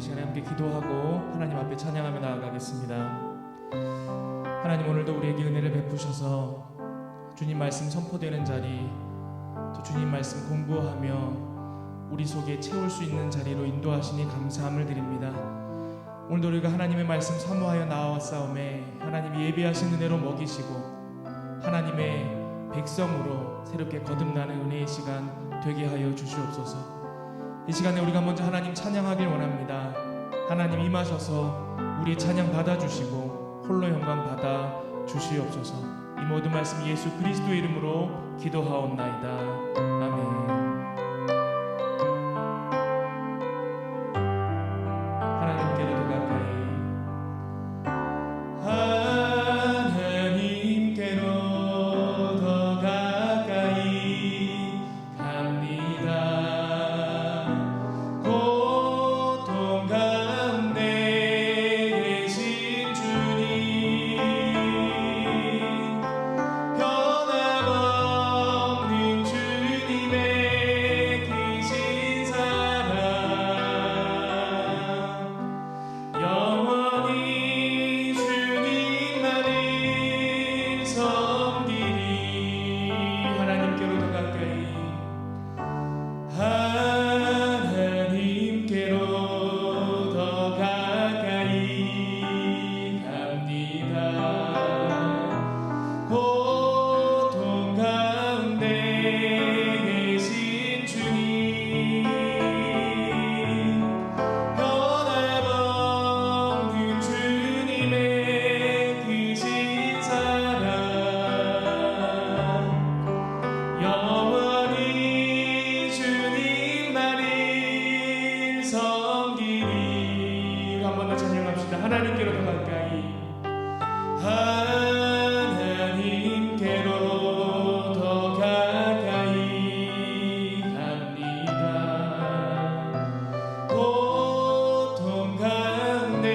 시간에 함께 기도하고 하나님 앞에 찬양하며 나아가겠습니다. 하나님, 오늘도 우리에게 은혜를 베푸셔서 주님 말씀 선포되는 자리, 또 주님 말씀 공부하며 우리 속에 채울 수 있는 자리로 인도하시니 감사함을 드립니다. 오늘도 우리가 하나님의 말씀 사모하여 나아왔사오매 하나님이 예비하신 은혜로 먹이시고 하나님의 백성으로 새롭게 거듭나는 은혜의 시간 되게 하여 주시옵소서. 이 시간에 우리가 먼저 하나님 찬양하길 원합니다. 하나님 임하셔서 우리의 찬양 받아주시고 홀로 영광 받아 주시옵소서. 이 모든 말씀 예수 그리스도의 이름으로 기도하옵나이다. 아멘. 하나님께로 더 가까이, 하나님께로 더 가까이 갑니다. 고통 가운데 계신 주님, 변함없는 주님의 크신 사랑, 영원히 주님만을 섬기리. 하나님께로 더 가까이, 하나님께로 더 가까이 갑니다. 고통 가운데 계신 주님, 변함없는 주님의 크신 사랑, 영원히 주님만을 섬기리. 한 번 더 찬양합시다. 하나님께로 더 가까이, 하나님께로 더 가까이 갑니다. 고통 가운데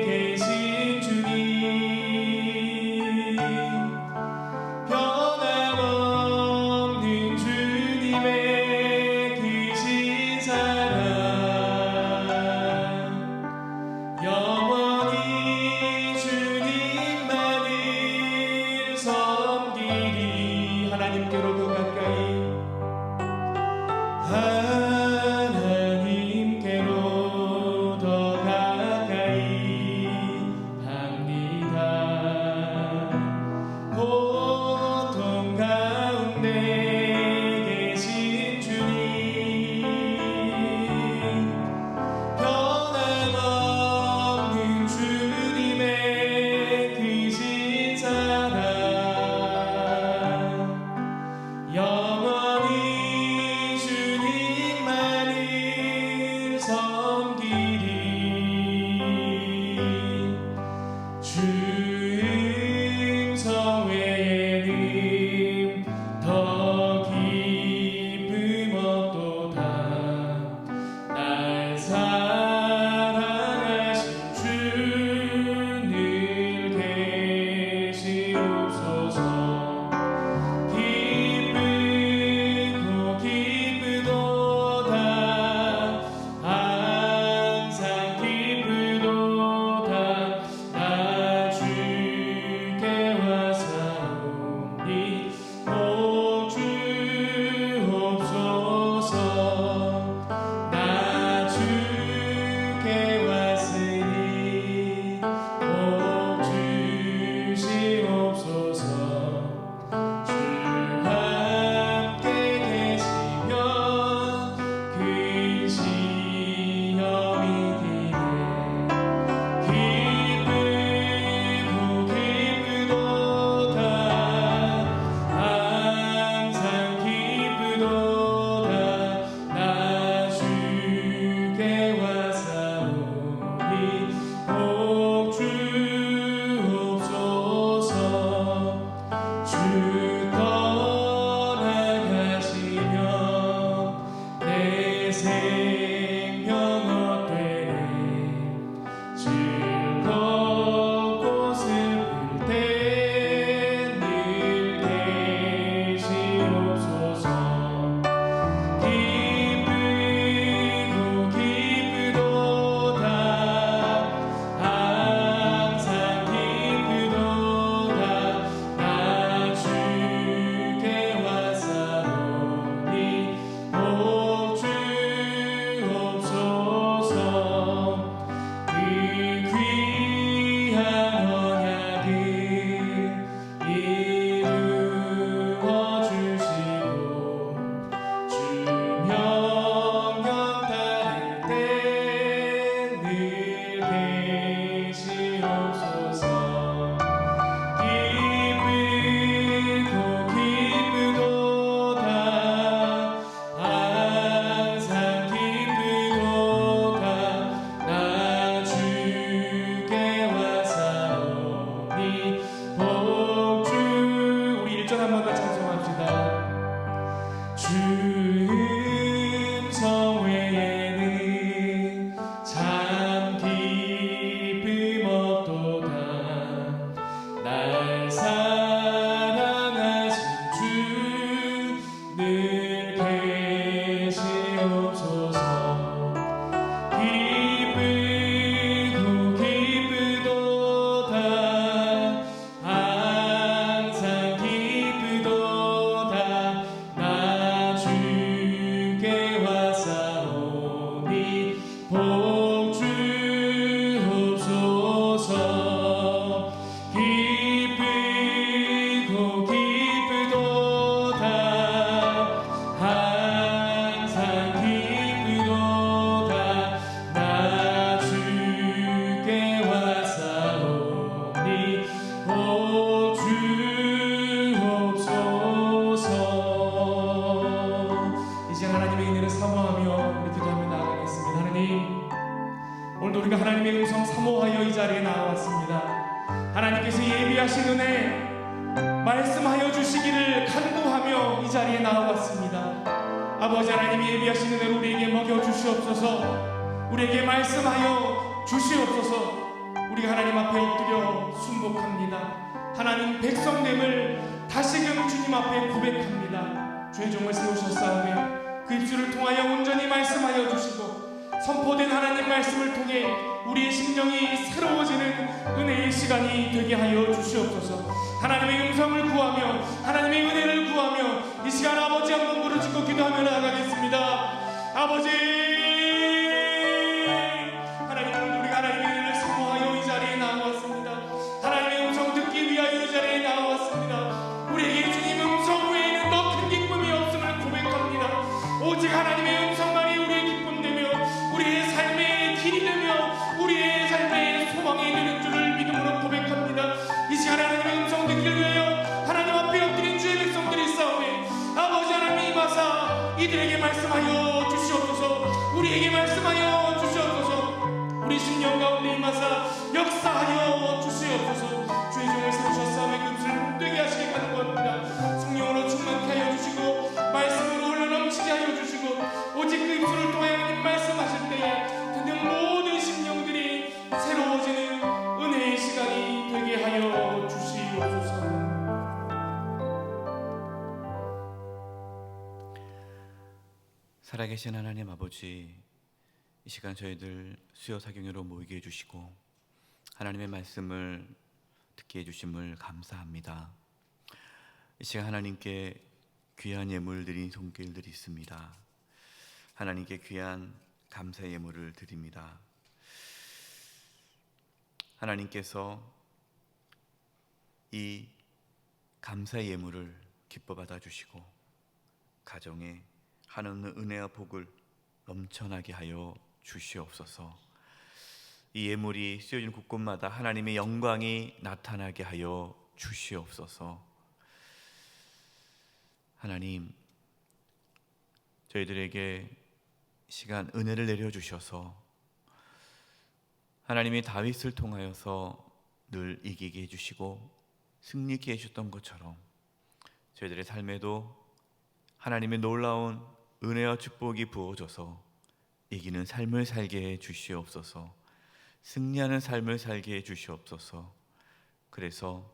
계신 주님, 변함없는 주님의 크신 사랑, 영원히 주님만을 섬기리. 하나님께로 더 가까이, 하나님께로 더 가까이 갑니다. 고통 가운데 계신 주님, 변함없는 주님의 크신 사랑, 아버지 하나님이 예비하신 은혜로 우리에게 먹여주시옵소서. 우리에게 말씀하여 주시옵소서. 우리가 하나님 앞에 엎드려 순복합니다. 하나님 백성됨을 다시금 주님 앞에 고백합니다. 주의 종을 세우셨사오며 그 입술을 통하여 온전히 말씀하여 주시고 선포된 하나님 말씀을 통해 우리의 심령이 새로워지는 은혜의 시간이 되게 하여 주시옵소서. 하나님의 음성을 구하며 하나님의 은혜를 구하며 이 시간 아버지 한번 부르짖고 기도하며 나아가겠습니다. 아버지, 하나님, 오늘도 우리가 하나님의 은혜를 사모하여 이 자리에 나왔습니다. 하나님의 음성 듣기 위하여 이 자리에 나왔습니다. 우리에게 주님 음성 외에는 더 큰 기쁨이 없음을 고백합니다. 오직 하나님의 음성만이 우리의 기쁨 되며 우리의 삶의 길이 되며 우리의 삶의 소망이 되는 줄을 믿음으로 고백합니다. 이 시간 하나님의 음성 듣기를 위하여 하나님 앞에 엎드린 주의 백성들이 싸우매 아버지 하나님 임하사 이들에게 말씀하여 주시옵소서. 우리에게 말씀하여 주시옵소서. 우리 심령 가운데 임하사 역사하여 주시옵소서. 주의 종을 세우셨사오매 그 입술을 복되게 하시게 간구합니다. 성령으로 충만케 하여 주시고 말씀으로 흘러넘치게 하여 주시고 오직 그 입술을 통해 하나님 말씀하실 때에 듣는 모든 심령들이 새로워지는 은혜의 시간이 되게 하여 주시옵소서. 살아계신 하나님 아버지, 이 시간 저희들 수요 사경회로 모이게 해주시고 하나님의 말씀을 듣게 해주심을 감사합니다. 이 시간 하나님께 귀한 예물 드린 손길들이 있습니다. 하나님께 귀한 감사 예물을 드립니다. 하나님께서 이 감사 예물을 기뻐 받아주시고 가정에 하나님의 은혜와 복을 넘쳐나게 하여 주시옵소서. 이 예물이 쓰여진 곳곳마다 하나님의 영광이 나타나게 하여 주시옵소서. 하나님, 저희들에게 시간 은혜를 내려주셔서 하나님이 다윗을 통하여서 늘 이기게 해주시고 승리케 해주셨던 것처럼 저희들의 삶에도 하나님의 놀라운 은혜와 축복이 부어져서 이기는 삶을 살게 해 주시옵소서. 승리하는 삶을 살게 해 주시옵소서. 그래서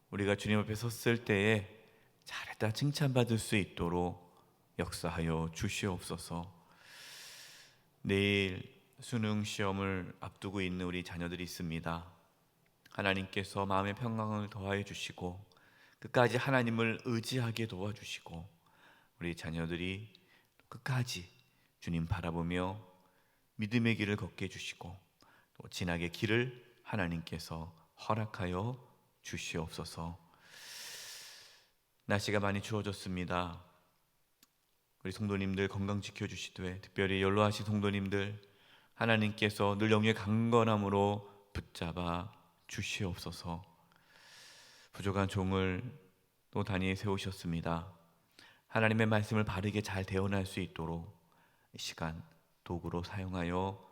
우리가 주님 앞에 섰을 때에 잘했다 칭찬받을 수 있도록 역사하여 주시옵소서. 내일 수능 시험을 앞두고 있는 우리 자녀들이 있습니다. 하나님께서 마음의 평강을 더하여 주시고 끝까지 하나님을 의지하게 도와주시고 우리 자녀들이 끝까지 주님 바라보며 믿음의 길을 걷게 해주시고 또 진학의 길을 하나님께서 허락하여 주시옵소서. 날씨가 많이 추워졌습니다. 우리 성도님들 건강 지켜주시되 특별히 연로하신 성도님들 하나님께서 늘 영의 강건함으로 붙잡아 주시옵소서. 부족한 종을 또 단위에 세우셨습니다. 하나님의 말씀을 바르게 잘 대언할 수 있도록 이 시간 도구로 사용하여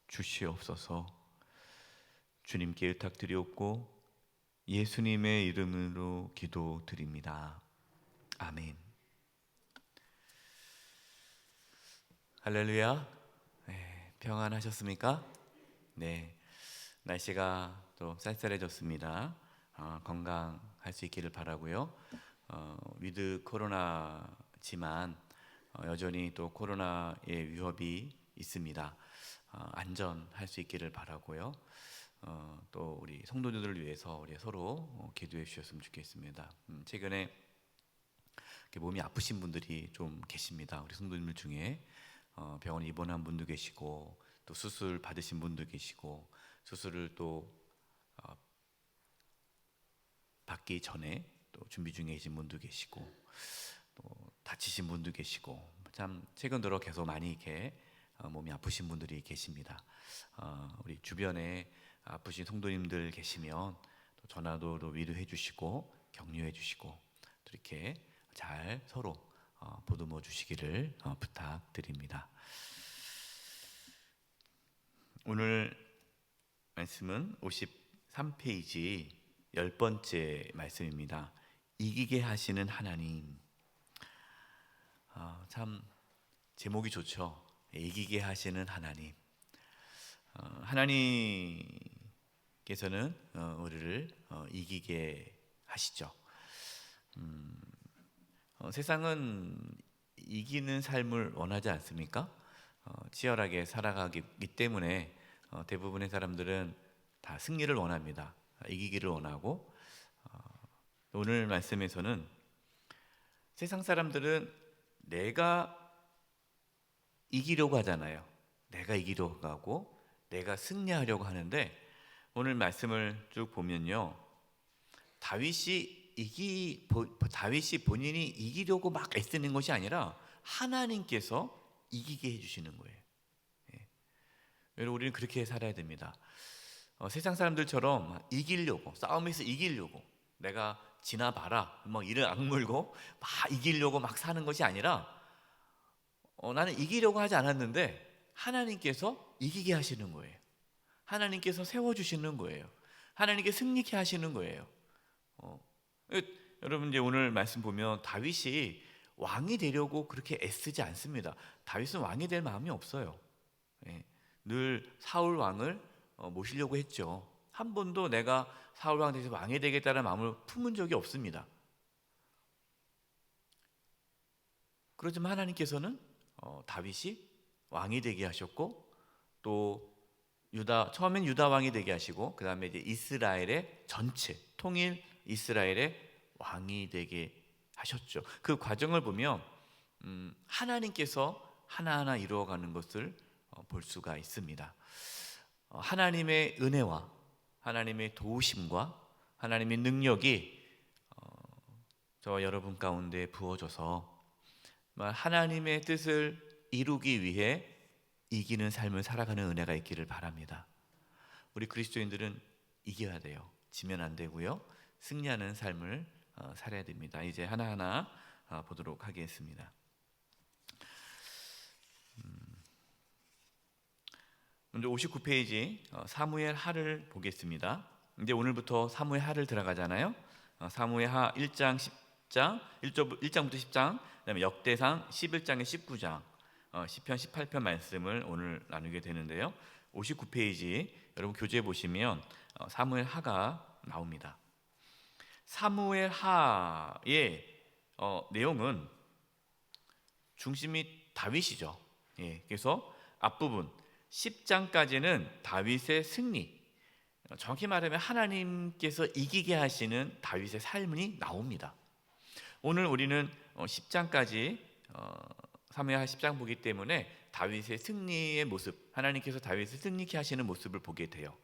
주시옵소서. 주님께 의탁드리옵고 예수님의 이름으로 기도드립니다. 아멘. 할렐루야. 네, 평안하셨습니까? 네, 날씨가 또 쌀쌀해졌습니다. 건강할 수 있기를 바라고요. 위드 코로나지만 여전히 또 코로나의 위협이 있습니다. 안전할 수 있기를 바라고요. 또 우리 성도들을 위해서 우리 서로 기도해 주셨으면 좋겠습니다. 최근에 몸이 아프신 분들이 좀 계십니다. 우리 성도님들 중에 병원 입원한 분도 계시고 또 수술 받으신 분도 계시고 수술을 또 받기 전에 또 준비 중에 계신 분도 계시고 또 다치신 분도 계시고 참 최근 들어 계속 많이 이렇게 몸이 아프신 분들이 계십니다. 우리 주변에 아프신 성도님들 계시면 또 전화도 위로해 주시고 격려해 주시고 또 이렇게 잘 서로 보듬어 주시기를 부탁드립니다. 오늘 말씀은 53페이지 10번째 말씀입니다. 이기게 하시는 하나님. 참 제목이 좋죠. 이기게 하시는 하나님. 하나님께서는 우리를 이기게 하시죠. 세상은 이기는 삶을 원하지 않습니까? 치열하게 살아가기 때문에 대부분의 사람들은 다 승리를 원합니다. 이기기를 원하고, 오늘 말씀에서는 세상 사람들은 내가 이기려고 하잖아요. 내가 이기려고 하고 내가 승리하려고 하는데, 오늘 말씀을 쭉 보면요, 다윗이 본인이 이기려고 막 애쓰는 것이 아니라 하나님께서 이기게 해주시는 거예요. 여러분, 우리는 그렇게 살아야 됩니다. 세상 사람들처럼 이기려고, 싸움에서 이기려고, 내가 지나봐라 막 이를 악물고 막 이기려고 막 사는 것이 아니라, 나는 이기려고 하지 않았는데 하나님께서 이기게 하시는 거예요. 하나님께서 세워주시는 거예요. 하나님께 승리케 하시는 거예요. 여러분, 이제 오늘 말씀 보면 다윗이 왕이 되려고 그렇게 애쓰지 않습니다. 다윗은 왕이 될 마음이 없어요. 늘 사울 왕을 모시려고 했죠. 한 번도 내가 사울 왕 돼서 왕이 되겠다는 마음을 품은 적이 없습니다. 그렇지만 하나님께서는 다윗이 왕이 되게 하셨고, 또 처음엔 유다 왕이 되게 하시고, 그 다음에 이제 이스라엘의 전체 통일 이스라엘의 왕이 되게 하셨죠. 그 과정을 보면 하나님께서 하나하나 이루어가는 것을 볼 수가 있습니다. 하나님의 은혜와 하나님의 도우심과 하나님의 능력이 저와 여러분 가운데 부어져서 하나님의 뜻을 이루기 위해 이기는 삶을 살아가는 은혜가 있기를 바랍니다. 우리 그리스도인들은 이겨야 돼요. 지면 안 되고요. 승리하는 삶을 살아야 됩니다. 이제 하나하나 보도록 하겠습니다. 먼저 59페이지 사무엘 하를 보겠습니다. 이제 오늘부터 사무엘 하를 들어가잖아요. 사무엘 하 1장 10장 1장부터 10장, 그다음에 역대상 11장에 19장, 시편 18편 말씀을 오늘 나누게 되는데요. 59페이지 여러분 교재 보시면 사무엘 하가 나옵니다. 사무엘 하의 내용은 중심이 다윗이죠. 그래서 앞부분 10장까지는 다윗의 승리, 정확히 말하면 하나님께서 이기게 하시는 다윗의 삶이 나옵니다. 오늘 우리는 10장까지 사무엘하 10장 보기 때문에 다윗의 승리의 모습, 하나님께서 다윗을 승리케 하시는 모습을 보게 돼요.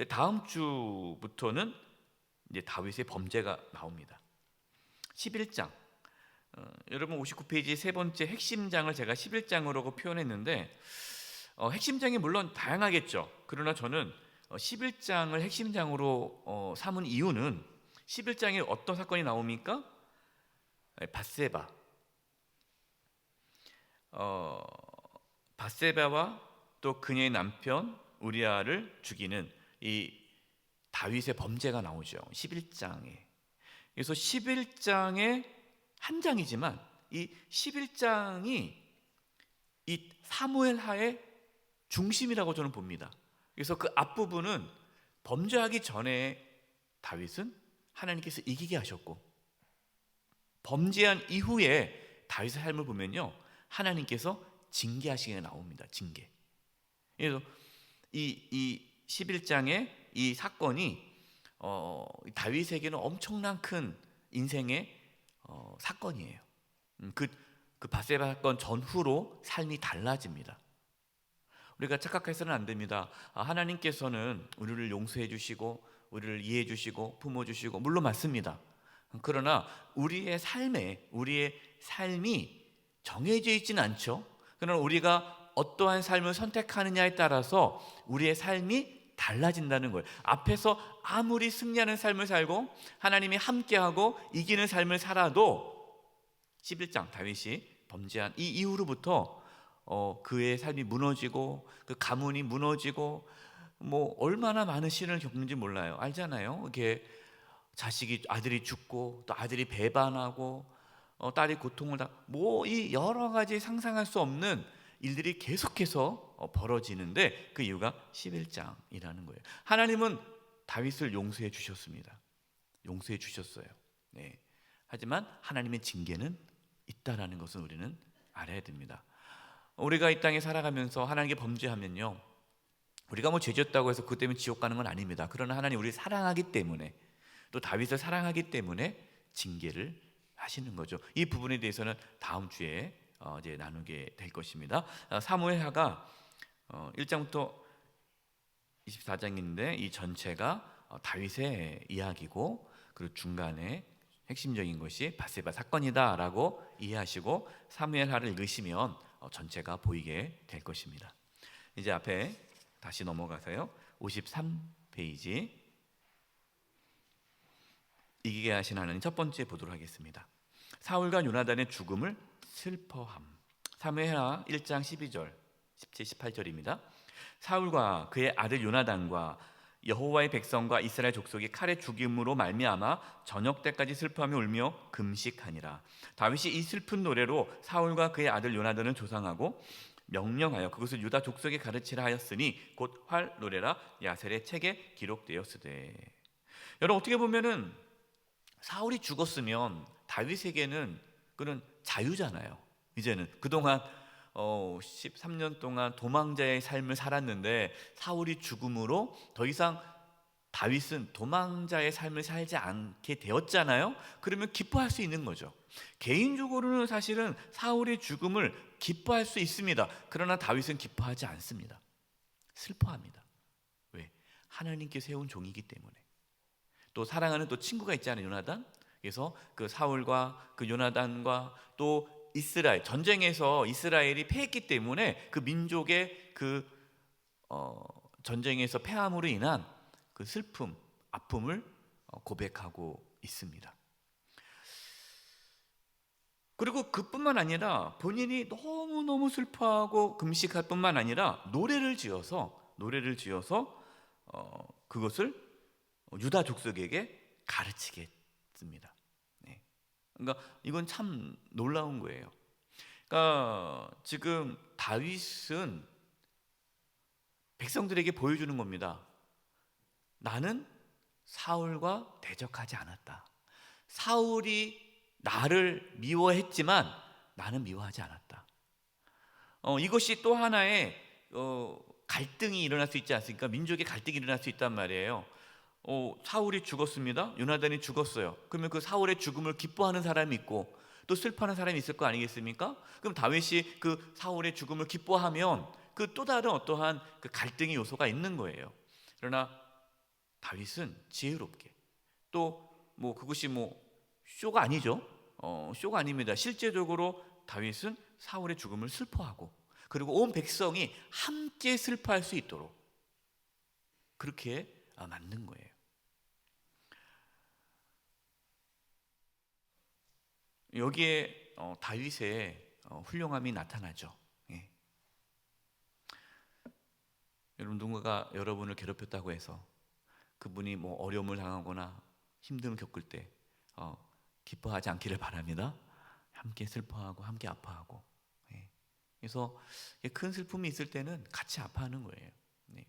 다음 주부터는 이제 다윗의 범죄가 나옵니다. 11장, 여러분 59페이지 세 번째 핵심장을 제가 11장으로 표현했는데, 핵심장이 물론 다양하겠죠. 그러나 저는 11장을 핵심장으로 삼은 이유는 11장에 어떤 사건이 나옵니까? 밧세바와 또 그녀의 남편 우리아를 죽이는 이 다윗의 범죄가 나오죠. 11장에. 그래서 11장의 한 장이지만 이 11장이 이 사무엘하의 중심이라고 저는 봅니다. 그래서 그 앞부분은 범죄하기 전에 다윗은 하나님께서 이기게 하셨고, 범죄한 이후에 다윗의 삶을 보면요, 하나님께서 징계하시게 나옵니다. 징계. 그래서 이 11장의 이 사건이 다윗에게는 엄청난 큰 인생의 사건이에요. 그 밧세바 사건 전후로 삶이 달라집니다. 우리가 착각해서는 안 됩니다. 하나님께서는 우리를 용서해 주시고 우리를 이해해 주시고 품어 주시고, 물론 맞습니다. 그러나 우리의 삶이 정해져 있지는 않죠. 그러나 우리가 어떠한 삶을 선택하느냐에 따라서 우리의 삶이 달라진다는 거예요. 앞에서 아무리 승리하는 삶을 살고 하나님이 함께하고 이기는 삶을 살아도 11장 다윗이 범죄한 이 이후로부터 그의 삶이 무너지고 그 가문이 무너지고 얼마나 많은 시련을 겪는지 몰라요. 알잖아요. 이게 아들이 죽고 또 아들이 배반하고 딸이 고통을 이 여러 가지 상상할 수 없는 일들이 계속해서 벌어지는데 그 이유가 11장이라는 거예요. 하나님은 다윗을 용서해 주셨습니다. 용서해 주셨어요. 네. 하지만 하나님의 징계는 있다라는 것은 우리는 알아야 됩니다. 우리가 이 땅에 살아가면서 하나님께 범죄하면요, 우리가 뭐 죄졌다고 해서 그 때문에 지옥 가는 건 아닙니다. 그러나 하나님 우리를 사랑하기 때문에, 또 다윗을 사랑하기 때문에 징계를 하시는 거죠. 이 부분에 대해서는 다음 주에 이제 나누게 될 것입니다. 사무엘하가 1장부터 24장인데 이 전체가 다윗의 이야기고, 그리고 중간에 핵심적인 것이 바세바 사건이다라고 이해하시고 사무엘하를 읽으시면 전체가 보이게 될 것입니다. 이제 앞에 다시 넘어가서요, 53페이지 이기게 하신 하나님 첫 번째 보도록 하겠습니다. 사울과 요나단의 죽음을 슬퍼함. 사무엘하 1장 12절 17, 18절입니다. 사울과 그의 아들 요나단과 여호와의 백성과 이스라엘 족속이 칼의 죽임으로 말미암아 저녁 때까지 슬퍼하며 울며 금식하니라. 다윗이 이 슬픈 노래로 사울과 그의 아들 요나단을 조상하고 명령하여 그것을 유다 족속에 가르치라 하였으니 곧 활 노래라 야셀의 책에 기록되었으되. 여러분, 어떻게 보면은 사울이 죽었으면 다윗에게는 그는 자유잖아요. 이제는 그동안 13년 동안 도망자의 삶을 살았는데 사울이 죽음으로 더 이상 다윗은 도망자의 삶을 살지 않게 되었잖아요. 그러면 기뻐할 수 있는 거죠. 개인적으로는 사실은 사울의 죽음을 기뻐할 수 있습니다. 그러나 다윗은 기뻐하지 않습니다. 슬퍼합니다. 왜? 하나님께 세운 종이기 때문에. 또 사랑하는 또 친구가 있잖아요, 요나단. 그래서 그 사울과 그 요나단과 또 이스라엘 전쟁에서 이스라엘이 패했기 때문에 그 민족의 그 전쟁에서 패함으로 인한 그 슬픔, 아픔을 고백하고 있습니다. 그리고 그뿐만 아니라 본인이 너무너무 슬퍼하고 금식할 뿐만 아니라 노래를 지어서 그것을 유다 족속에게 가르치게 했습니다. 네. 그러니까 이건 참 놀라운 거예요. 그러니까 지금 다윗은 백성들에게 보여주는 겁니다. 나는 사울과 대적하지 않았다. 사울이 나를 미워했지만 나는 미워하지 않았다. 이것이 또 하나의 갈등이 일어날 수 있지 않습니까? 민족의 갈등이 일어날 수 있단 말이에요. 사울이 죽었습니다. 요나단이 죽었어요. 그러면 그 사울의 죽음을 기뻐하는 사람이 있고 또 슬퍼하는 사람이 있을 거 아니겠습니까? 그럼 다윗이 그 사울의 죽음을 기뻐하면 그 또 다른 어떠한 그 갈등의 요소가 있는 거예요. 그러나 다윗은 지혜롭게, 또 뭐 그것이 뭐 쇼가 아니죠. 쇼가 아닙니다. 실제적으로 다윗은 사울의 죽음을 슬퍼하고, 그리고 온 백성이 함께 슬퍼할 수 있도록 그렇게 만든 거예요. 여기에 다윗의 훌륭함이 나타나죠. 예. 여러분, 누군가가 여러분을 괴롭혔다고 해서 그분이 뭐 어려움을 당하거나 힘듦을 겪을 때 기뻐하지 않기를 바랍니다. 함께 슬퍼하고 함께 아파하고. 예. 그래서 큰 슬픔이 있을 때는 같이 아파하는 거예요. 네.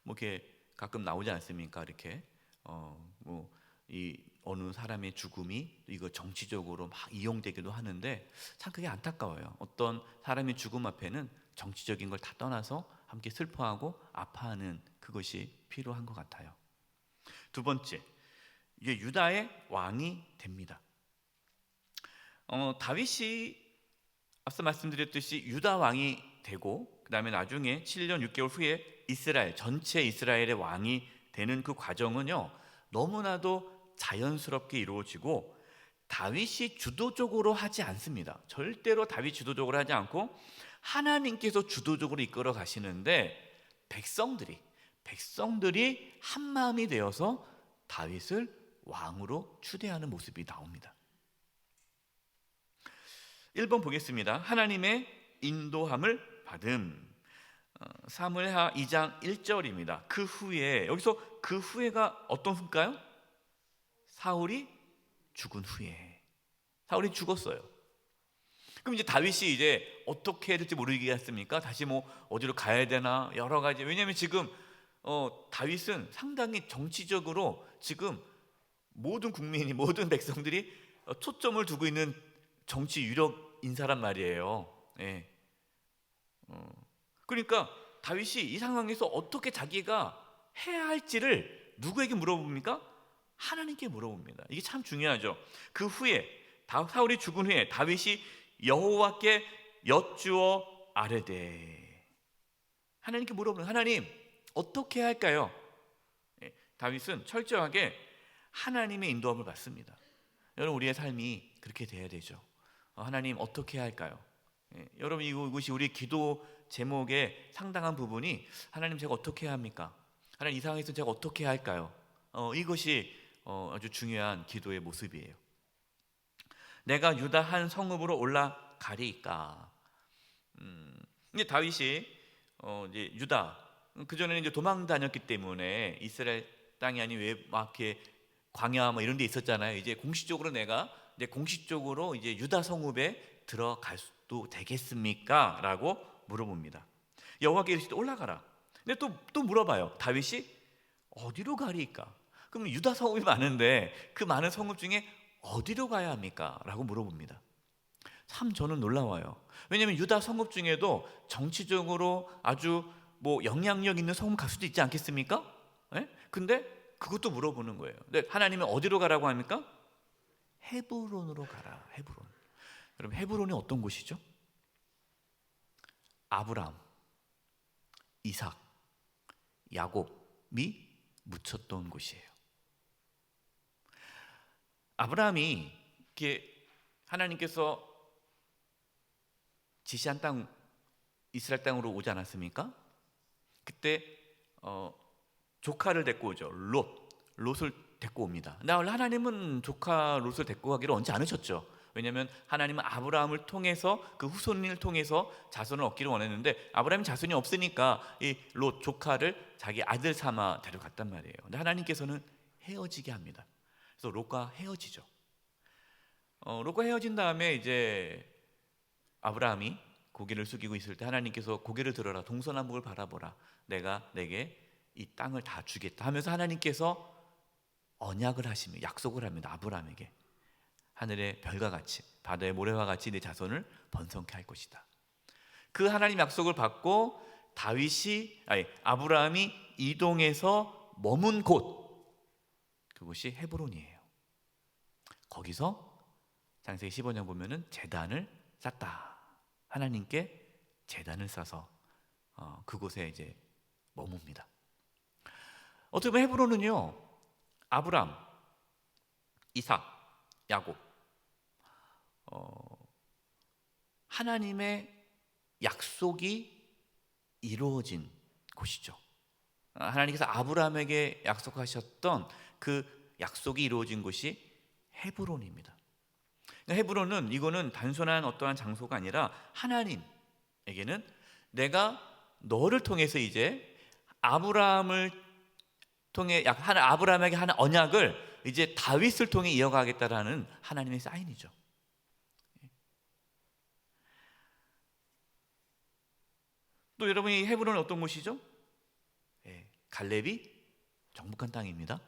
뭐 이렇게 가끔 나오지 않습니까? 이렇게 뭐 이 어느 사람의 죽음이 이거 정치적으로 막 이용되기도 하는데 참 그게 안타까워요. 어떤 사람의 죽음 앞에는 정치적인 걸 다 떠나서 함께 슬퍼하고 아파하는 그것이 필요한 것 같아요. 두 번째, 이게 유다의 왕이 됩니다. 다윗이 앞서 말씀드렸듯이 유다 왕이 되고 그 다음에 나중에 7년 6개월 후에 이스라엘, 전체 이스라엘의 왕이 되는 그 과정은요, 너무나도 자연스럽게 이루어지고 다윗이 주도적으로 하지 않습니다. 절대로 다윗 주도적으로 하지 않고 하나님께서 주도적으로 이끌어 가시는데 백성들이 한 마음이 되어서 다윗을 왕으로 추대하는 모습이 나옵니다. 1번 보겠습니다. 하나님의 인도함을 받음. 사무엘하 2장 1절입니다. 그 후에, 여기서 그 후에가 어떤 후일까요? 사울이 죽은 후에. 사울이 죽었어요. 그럼 이제 다윗이 이제 어떻게 해야 될지 모르겠습니까? 다시 뭐 어디로 가야 되나 여러 가지. 왜냐하면 지금 다윗은 상당히 정치적으로 지금 모든 국민이 모든 백성들이 초점을 두고 있는 정치 유력 인사란 말이에요. 예. 그러니까 다윗이 이 상황에서 어떻게 자기가 해야 할지를 누구에게 물어봅니까? 하나님께 물어봅니다. 이게 참 중요하죠. 그 후에 사울이 죽은 후에 다윗이 여호와께 여쭈어 아뢰되, 하나님께 물어보는, 하나님 어떻게 해야 할까요? 다윗은 철저하게 하나님의 인도함을 받습니다. 여러분, 우리의 삶이 그렇게 돼야 되죠. 하나님 어떻게 해야 할까요? 여러분, 이것이 우리 기도 제목의 상당한 부분이 하나님 제가 어떻게 해야 합니까? 하나님 이 상황에서 제가 어떻게 해야 할까요? 이것이 아주 중요한 기도의 모습이에요. 내가 유다 한 성읍으로 올라가리까. 이제 다윗이 이제 유다, 그 전에는 이제 도망 다녔기 때문에 이스라엘 땅이 아닌 외막의 광야 뭐 이런 데 있었잖아요. 이제 공식적으로 내가 이제 공식적으로 이제 유다 성읍에 들어갈 수도 되겠습니까? 라고 물어봅니다. 여호와께 이르시되 올라가라. 근데 또 물어봐요. 다윗이 어디로 가리까? 그럼 유다 성읍이 많은데 그 많은 성읍 중에 어디로 가야 합니까? 라고 물어봅니다. 참 저는 놀라워요. 왜냐하면 유다 성읍 중에도 정치적으로 아주 뭐 영향력 있는 성읍 갈 수도 있지 않겠습니까? 근데 그것도 물어보는 거예요. 근데 하나님은 어디로 가라고 합니까? 헤브론으로 가라. 헤브론. 여러분, 헤브론이 어떤 곳이죠? 아브라함, 이삭, 야곱이 묻혔던 곳이에요. 아브라함이 이렇게 하나님께서 지시한 땅, 이스라엘 땅으로 오지 않았습니까? 그때 조카를 데리고 오죠. 롯을 데리고 옵니다. 근데 원래 하나님은 조카 롯을 데리고 가기를 원치 않으셨죠. 왜냐하면 하나님은 아브라함을 통해서 그 후손을 통해서 자손을 얻기를 원했는데 아브라함이 자손이 없으니까 이 롯 조카를 자기 아들 삼아 데려갔단 말이에요. 근데 하나님께서는 헤어지게 합니다. 그래서 롯과 헤어지죠. 롯과 헤어진 다음에 이제 아브라함이 고개를 숙이고 있을 때 하나님께서 고개를 들어라, 동서남북을 바라보라, 내가 내게 이 땅을 다 주겠다 하면서 하나님께서 언약을 하시며 약속을 합니다. 아브라함에게 하늘의 별과 같이 바다의 모래와 같이 내 자손을 번성케 할 것이다. 그 하나님 약속을 받고 아브라함이 이동해서 머문 곳, 그곳이 헤브론이에요. 거기서 창세기 15년 보면은 제단을 쌓다. 하나님께 제단을 쌓아서 그곳에 이제 머뭅니다. 어떻게 보면 헤브론은요, 아브람, 이삭, 야곱, 하나님의 약속이 이루어진 곳이죠. 하나님께서 아브라함에게 약속하셨던 그 약속이 이루어진 곳이 헤브론입니다. 헤브론은 이거는 단순한 어떠한 장소가 아니라 하나님에게는 내가 너를 통해서 이제 아브라함을 통해 아브라함에게 하는 언약을 이제 다윗을 통해 이어가겠다라는 하나님의 사인이죠. 또 여러분이 헤브론은 어떤 곳이죠? 갈렙이 정복한 땅입니다.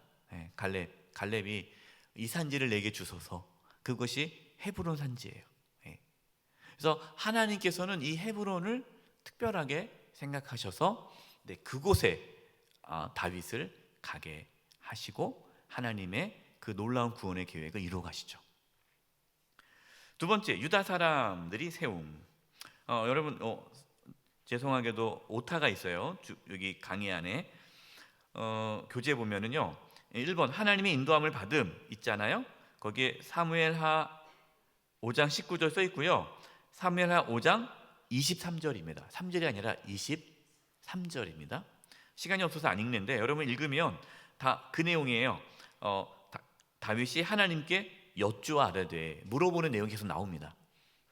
갈렙이 이 산지를 내게 주소서. 그것이 헤브론 산지예요. 그래서 하나님께서는 이 헤브론을 특별하게 생각하셔서 그곳에 다윗을 가게 하시고 하나님의 그 놀라운 구원의 계획을 이루어 가시죠. 두 번째, 유다 사람들이 세움. 여러분 죄송하게도 오타가 있어요. 여기 강의 안에 교재에 보면은요, 1번 하나님의 인도함을 받음 있잖아요. 거기에 사무엘하 5장 19절 써 있고요. 사무엘하 5장 23절입니다. 3절이 아니라 23절입니다. 시간이 없어서 안 읽는데 여러분 읽으면 다 그 내용이에요. 다윗이 하나님께 여쭈어 아뢰되, 물어보는 내용이 계속 나옵니다.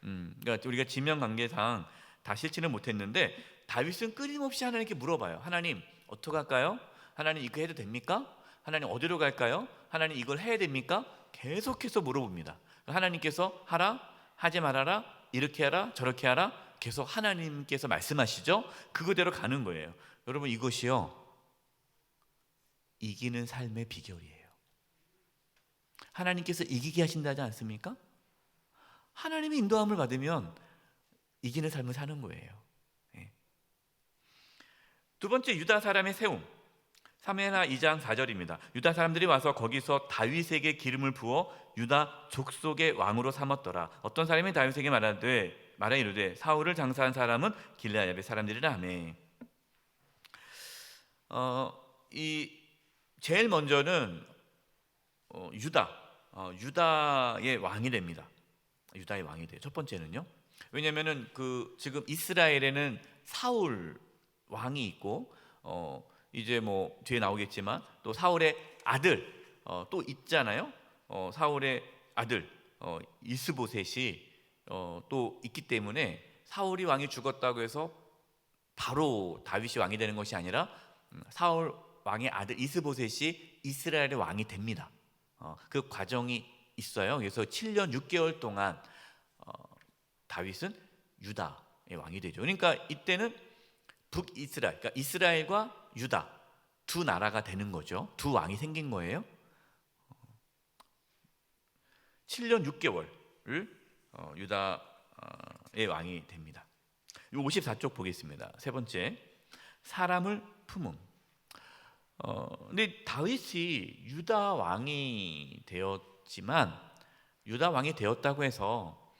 그러니까 우리가 지명 관계상 다 실지는 못했는데 다윗은 끊임없이 하나님께 물어봐요. 하나님 어떻게 할까요? 하나님 이거 해도 됩니까? 하나님 어디로 갈까요? 하나님 이걸 해야 됩니까? 계속해서 물어봅니다. 하나님께서 하라, 하지 말아라, 이렇게 하라, 저렇게 하라 계속 하나님께서 말씀하시죠. 그거대로 가는 거예요. 여러분, 이것이요 이기는 삶의 비결이에요. 하나님께서 이기게 하신다지 않습니까? 하나님의 인도함을 받으면 이기는 삶을 사는 거예요. 예. 두 번째, 유다 사람의 세움. 사무엘하 2장 4절입니다. 유다 사람들이 와서 거기서 다윗에게 기름을 부어 유다 족속의 왕으로 삼았더라. 어떤 사람이 다윗에게 말하 이르되 사울을 장사한 사람은 길르앗의 사람들이라 하매. 이 제일 먼저는 유다의 왕이 됩니다. 유다의 왕이 돼요. 첫 번째는요. 왜냐하면은 지금 이스라엘에는 사울 왕이 있고 이제 뭐 뒤에 나오겠지만 또 사울의 아들 또 있잖아요. 사울의 아들 이스보셋이 또 있기 때문에 사울이 왕이 죽었다고 해서 바로 다윗이 왕이 되는 것이 아니라 사울 왕의 아들 이스보셋이 이스라엘의 왕이 됩니다. 그 과정이 있어요. 그래서 7년 6개월 동안 다윗은 유다의 왕이 되죠. 그러니까 이때는 북이스라엘, 그러니까 이스라엘과 유다 두 나라가 되는 거죠. 두 왕이 생긴 거예요. 7년 6개월을 유다의 왕이 됩니다. 54쪽 보겠습니다. 세 번째, 사람을 품음. 근데 다윗이 유다 왕이 되었지만 유다 왕이 되었다고 해서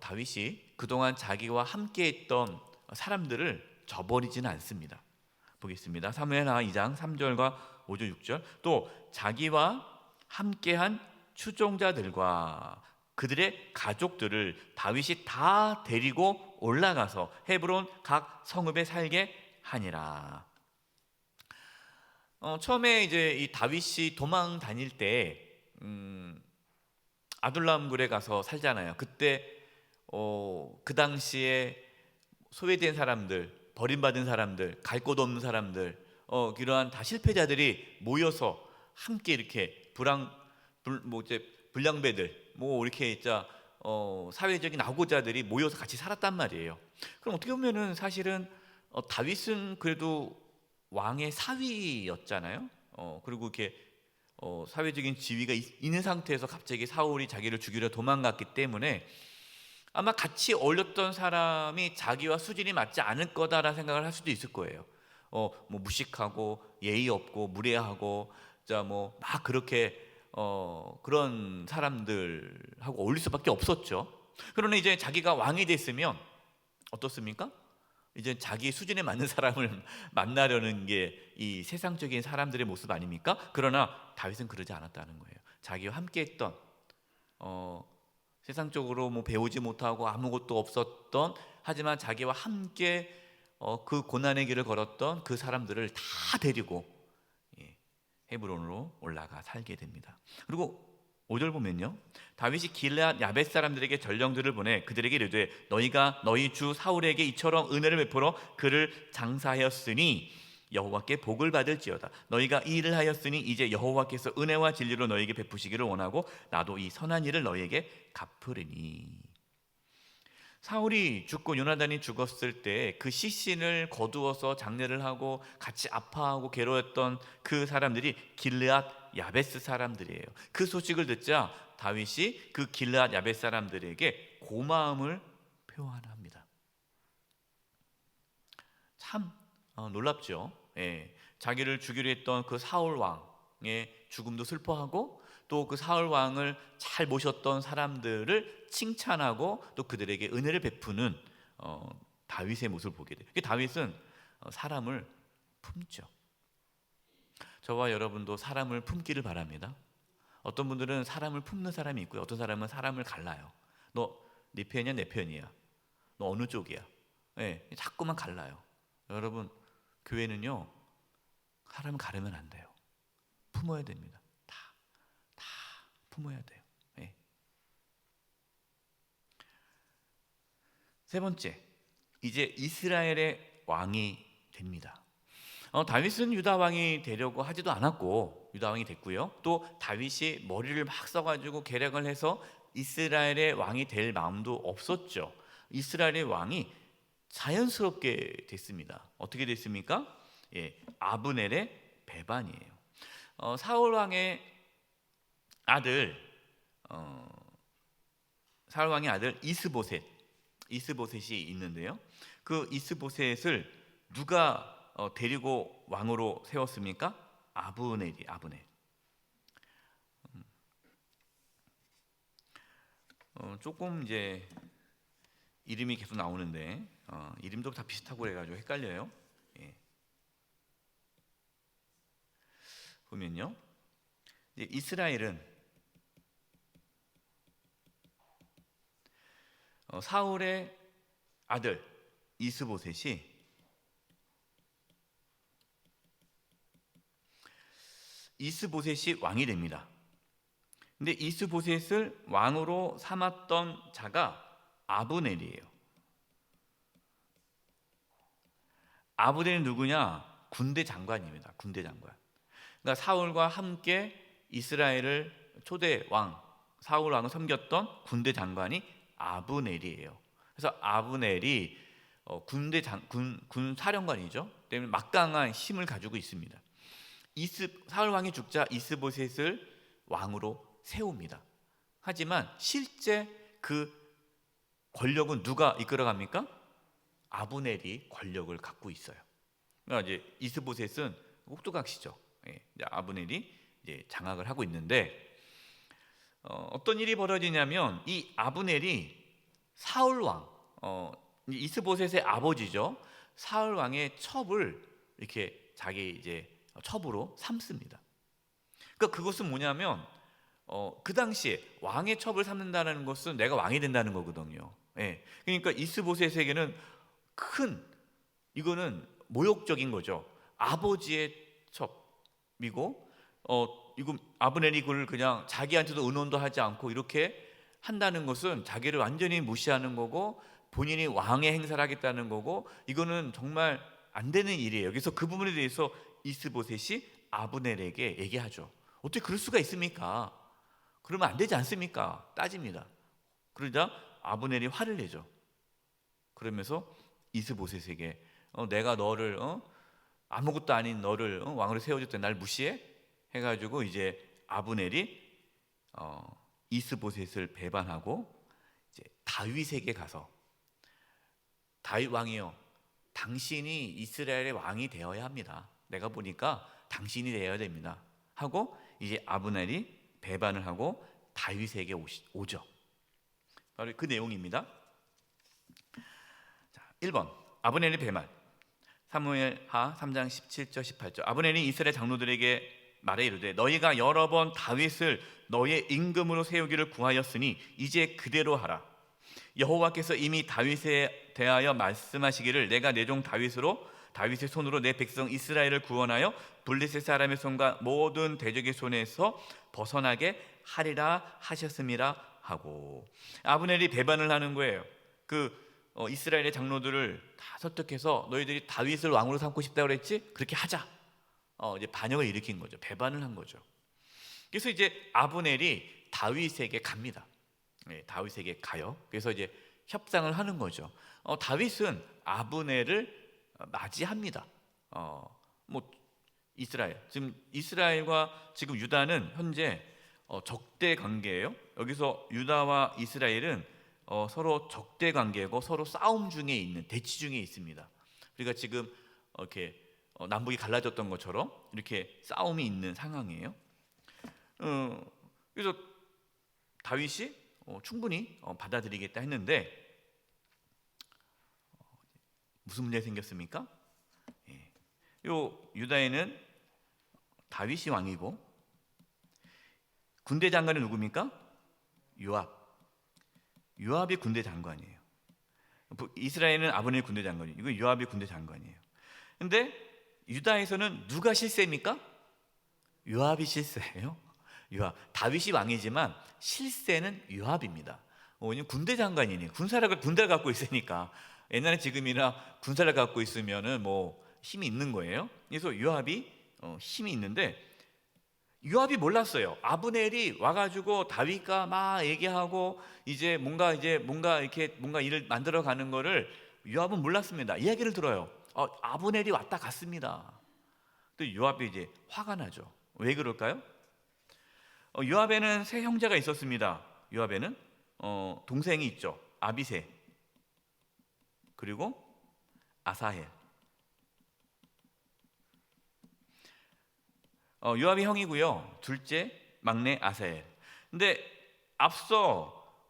다윗이 그동안 자기와 함께했던 사람들을 저버리지는 않습니다. 보겠습니다. 사무엘하 2장 3절과 5절 6절. 또 자기와 함께한 추종자들과 그들의 가족들을 다윗이 다 데리고 올라가서 헤브론 각 성읍에 살게 하니라. 처음에 이제 이 다윗이 도망 다닐 때 아둘람굴에 가서 살잖아요. 그때 그 당시에 소외된 사람들, 버림받은 사람들, 갈 곳 없는 사람들, 이러한 다 실패자들이 모여서 함께 이렇게 불량배들, 이렇게 진짜 사회적인 악오자들이 모여서 같이 살았단 말이에요. 그럼 어떻게 보면은 사실은 다윗은 그래도 왕의 사위였잖아요. 그리고 이렇게 사회적인 지위가 있는 상태에서 갑자기 사울이 자기를 죽이려 도망갔기 때문에 아마 같이 어울렸던 사람이 자기와 수준이 맞지 않을 거다라는 생각을 할 수도 있을 거예요. 무식하고 예의 없고 무례하고 막 그렇게 그런 사람들하고 어울릴 수밖에 없었죠. 그러나 이제 자기가 왕이 됐으면 어떻습니까? 이제 자기 수준에 맞는 사람을 만나려는 게 이 세상적인 사람들의 모습 아닙니까? 그러나 다윗은 그러지 않았다는 거예요. 자기와 함께했던 세상적으로 배우지 못하고 아무것도 없었던, 하지만 자기와 함께 그 고난의 길을 걸었던 그 사람들을 다 데리고 헤브론으로 올라가 살게 됩니다. 그리고 5절 보면요, 다윗이 길르앗 야벳 사람들에게 전령들을 보내 그들에게 이르되 너희가 너희 주 사울에게 이처럼 은혜를 베풀어 그를 장사하였으니 여호와께 복을 받을지어다. 너희가 이 일을 하였으니 이제 여호와께서 은혜와 진리로 너희에게 베푸시기를 원하고 나도 이 선한 일을 너희에게 갚으리니. 사울이 죽고 요나단이 죽었을 때 그 시신을 거두어서 장례를 하고 같이 아파하고 괴로웠던 그 사람들이 길르앗 야베스 사람들이에요. 그 소식을 듣자 다윗이 그 길르앗 야베스 사람들에게 고마움을 표현합니다. 참 놀랍죠. 자기를 죽이려 했던 그 사울 왕의 죽음도 슬퍼하고 또 그 사울 왕을 잘 모셨던 사람들을 칭찬하고 또 그들에게 은혜를 베푸는 다윗의 모습을 보게 돼요. 다윗은 사람을 품죠. 저와 여러분도 사람을 품기를 바랍니다. 어떤 분들은 사람을 품는 사람이 있고요, 어떤 사람은 사람을 갈라요. 너 네 편이야 내 편이야, 너 어느 쪽이야, 자꾸만 갈라요. 여러분, 교회는요 사람을 가르면 안 돼요. 품어야 됩니다. 다 품어야 돼요. 세 번째, 이제 이스라엘의 왕이 됩니다. 다윗은 유다 왕이 되려고 하지도 않았고 유다 왕이 됐고요. 또 다윗이 머리를 막 써가지고 계략을 해서 이스라엘의 왕이 될 마음도 없었죠. 이스라엘의 왕이 자연스럽게 됐습니다. 어떻게 됐습니까? 아브넬의 배반이에요. 사울 왕의 아들 이스보셋이 있는데요. 그 이스보셋을 누가 데리고 왕으로 세웠습니까? 아브넬. 조금 이제 이름이 계속 나오는데 이름도 다 비슷하고 그래가지고 헷갈려요. 보면요, 이제 이스라엘은 사울의 아들 이스보셋이 왕이 됩니다. 근데 이스보셋을 왕으로 삼았던 자가 아브넬이에요. 아브넬이 누구냐? 군대 장관입니다. 군대 장관. 그러니까 사울과 함께 이스라엘을 초대 왕 사울 왕을 섬겼던 군대 장관이 아브넬이에요. 그래서 아브넬이 군 사령관이죠. 때문에 막강한 힘을 가지고 있습니다. 사울 왕이 죽자 이스보셋을 왕으로 세웁니다. 하지만 실제 그 권력은 누가 이끌어갑니까? 아브넬이 권력을 갖고 있어요. 그러니까 이제 이스보셋은 꼭두각시죠. 아브넬이 이제 장악을 하고 있는데 어떤 일이 벌어지냐면 이 아브넬이 사울 왕, 이스보셋의 아버지죠. 사울 왕의 첩을 이렇게 자기 이제 첩으로 삼습니다. 그러니까 그것은 뭐냐면 그 당시에 왕의 첩을 삼는다는 것은 내가 왕이 된다는 거거든요. 그러니까 이스보셋에게는 이거는 모욕적인 거죠. 아버지의 첩이고 이거 아브넬이 그걸 그냥 자기한테도 의논도 하지 않고 이렇게 한다는 것은 자기를 완전히 무시하는 거고 본인이 왕의 행사를 하겠다는 거고 이거는 정말 안 되는 일이에요. 그래서 그 부분에 대해서 이스보셋이 아브넬에게 얘기하죠. 어떻게 그럴 수가 있습니까? 그러면 안 되지 않습니까? 따집니다. 그러자 아브넬이 화를 내죠. 그러면서 이스보셋에게 내가 너를 아무것도 아닌 너를 왕으로 세워줬더니 날 무시해? 해가지고 이제 아브넬이 이스보셋을 배반하고 이제 다윗에게 가서 다윗 왕이요, 당신이 이스라엘의 왕이 되어야 합니다. 내가 보니까 당신이 되어야 됩니다. 하고 이제 아브넬이 배반을 하고 다윗에게 오죠. 바로 그 내용입니다. 자, 1번 아브넬의 배반. 사무엘하 3장 17절 18절. 아브넬이 이스라엘 장로들에게 말해 이르되 너희가 여러 번 다윗을 너의 임금으로 세우기를 구하였으니 이제 그대로 하라. 여호와께서 이미 다윗에 대하여 말씀하시기를 내가 내 종 다윗의 손으로 내 백성 이스라엘을 구원하여 블레셋 사람의 손과 모든 대적의 손에서 벗어나게 하리라 하셨음이라 하고, 아브넬이 배반을 하는 거예요. 이스라엘의 장로들을 다 설득해서 너희들이 다윗을 왕으로 삼고 싶다고 그랬지? 그렇게 하자. 이제 반역을 일으킨 거죠. 배반을 한 거죠. 그래서 이제 아브넬이 다윗에게 갑니다. 다윗에게 가요. 그래서 이제 협상을 하는 거죠. 다윗은 아브넬을 맞이합니다. 이스라엘과 지금 유다는 현재 적대 관계예요. 여기서 유다와 이스라엘은 서로 적대 관계고 서로 싸움 중에 있는, 대치 중에 있습니다. 그러니까 지금 이렇게 남북이 갈라졌던 것처럼 이렇게 싸움이 있는 상황이에요. 그래서 다윗이 충분히 받아들이겠다 했는데 무슨 문제가 생겼습니까? 유다에는 다윗이 왕이고 군대 장관이 누굽니까? 요압이 군대 장관이에요. 이스라엘은 아브넬 군대 장관이고 이거 요압이 군대 장관이에요. 근데 유다에서는 누가 실세입니까? 요압이 실세예요. 다윗이 왕이지만 실세는 요압입니다. 군대 장관이니 군대를 갖고 있으니까 옛날에 지금이나 군사를 갖고 있으면은 뭐 힘이 있는 거예요. 그래서 요압이 힘이 있는데 요압이 몰랐어요. 아브넬이 와가지고 다윗과 막 얘기하고 이제 뭔가 이렇게 뭔가 일을 만들어 가는 거를 요압은 몰랐습니다. 이야기를 들어요. 아브넬이 왔다 갔습니다. 또 요압이 이제 화가 나죠. 왜 그럴까요? 요압에는 세 형제가 있었습니다. 요압에는 동생이 있죠. 아비새, 그리고 아사헬. 요압이 형이고요. 둘째 막내 아사헬. 근데 앞서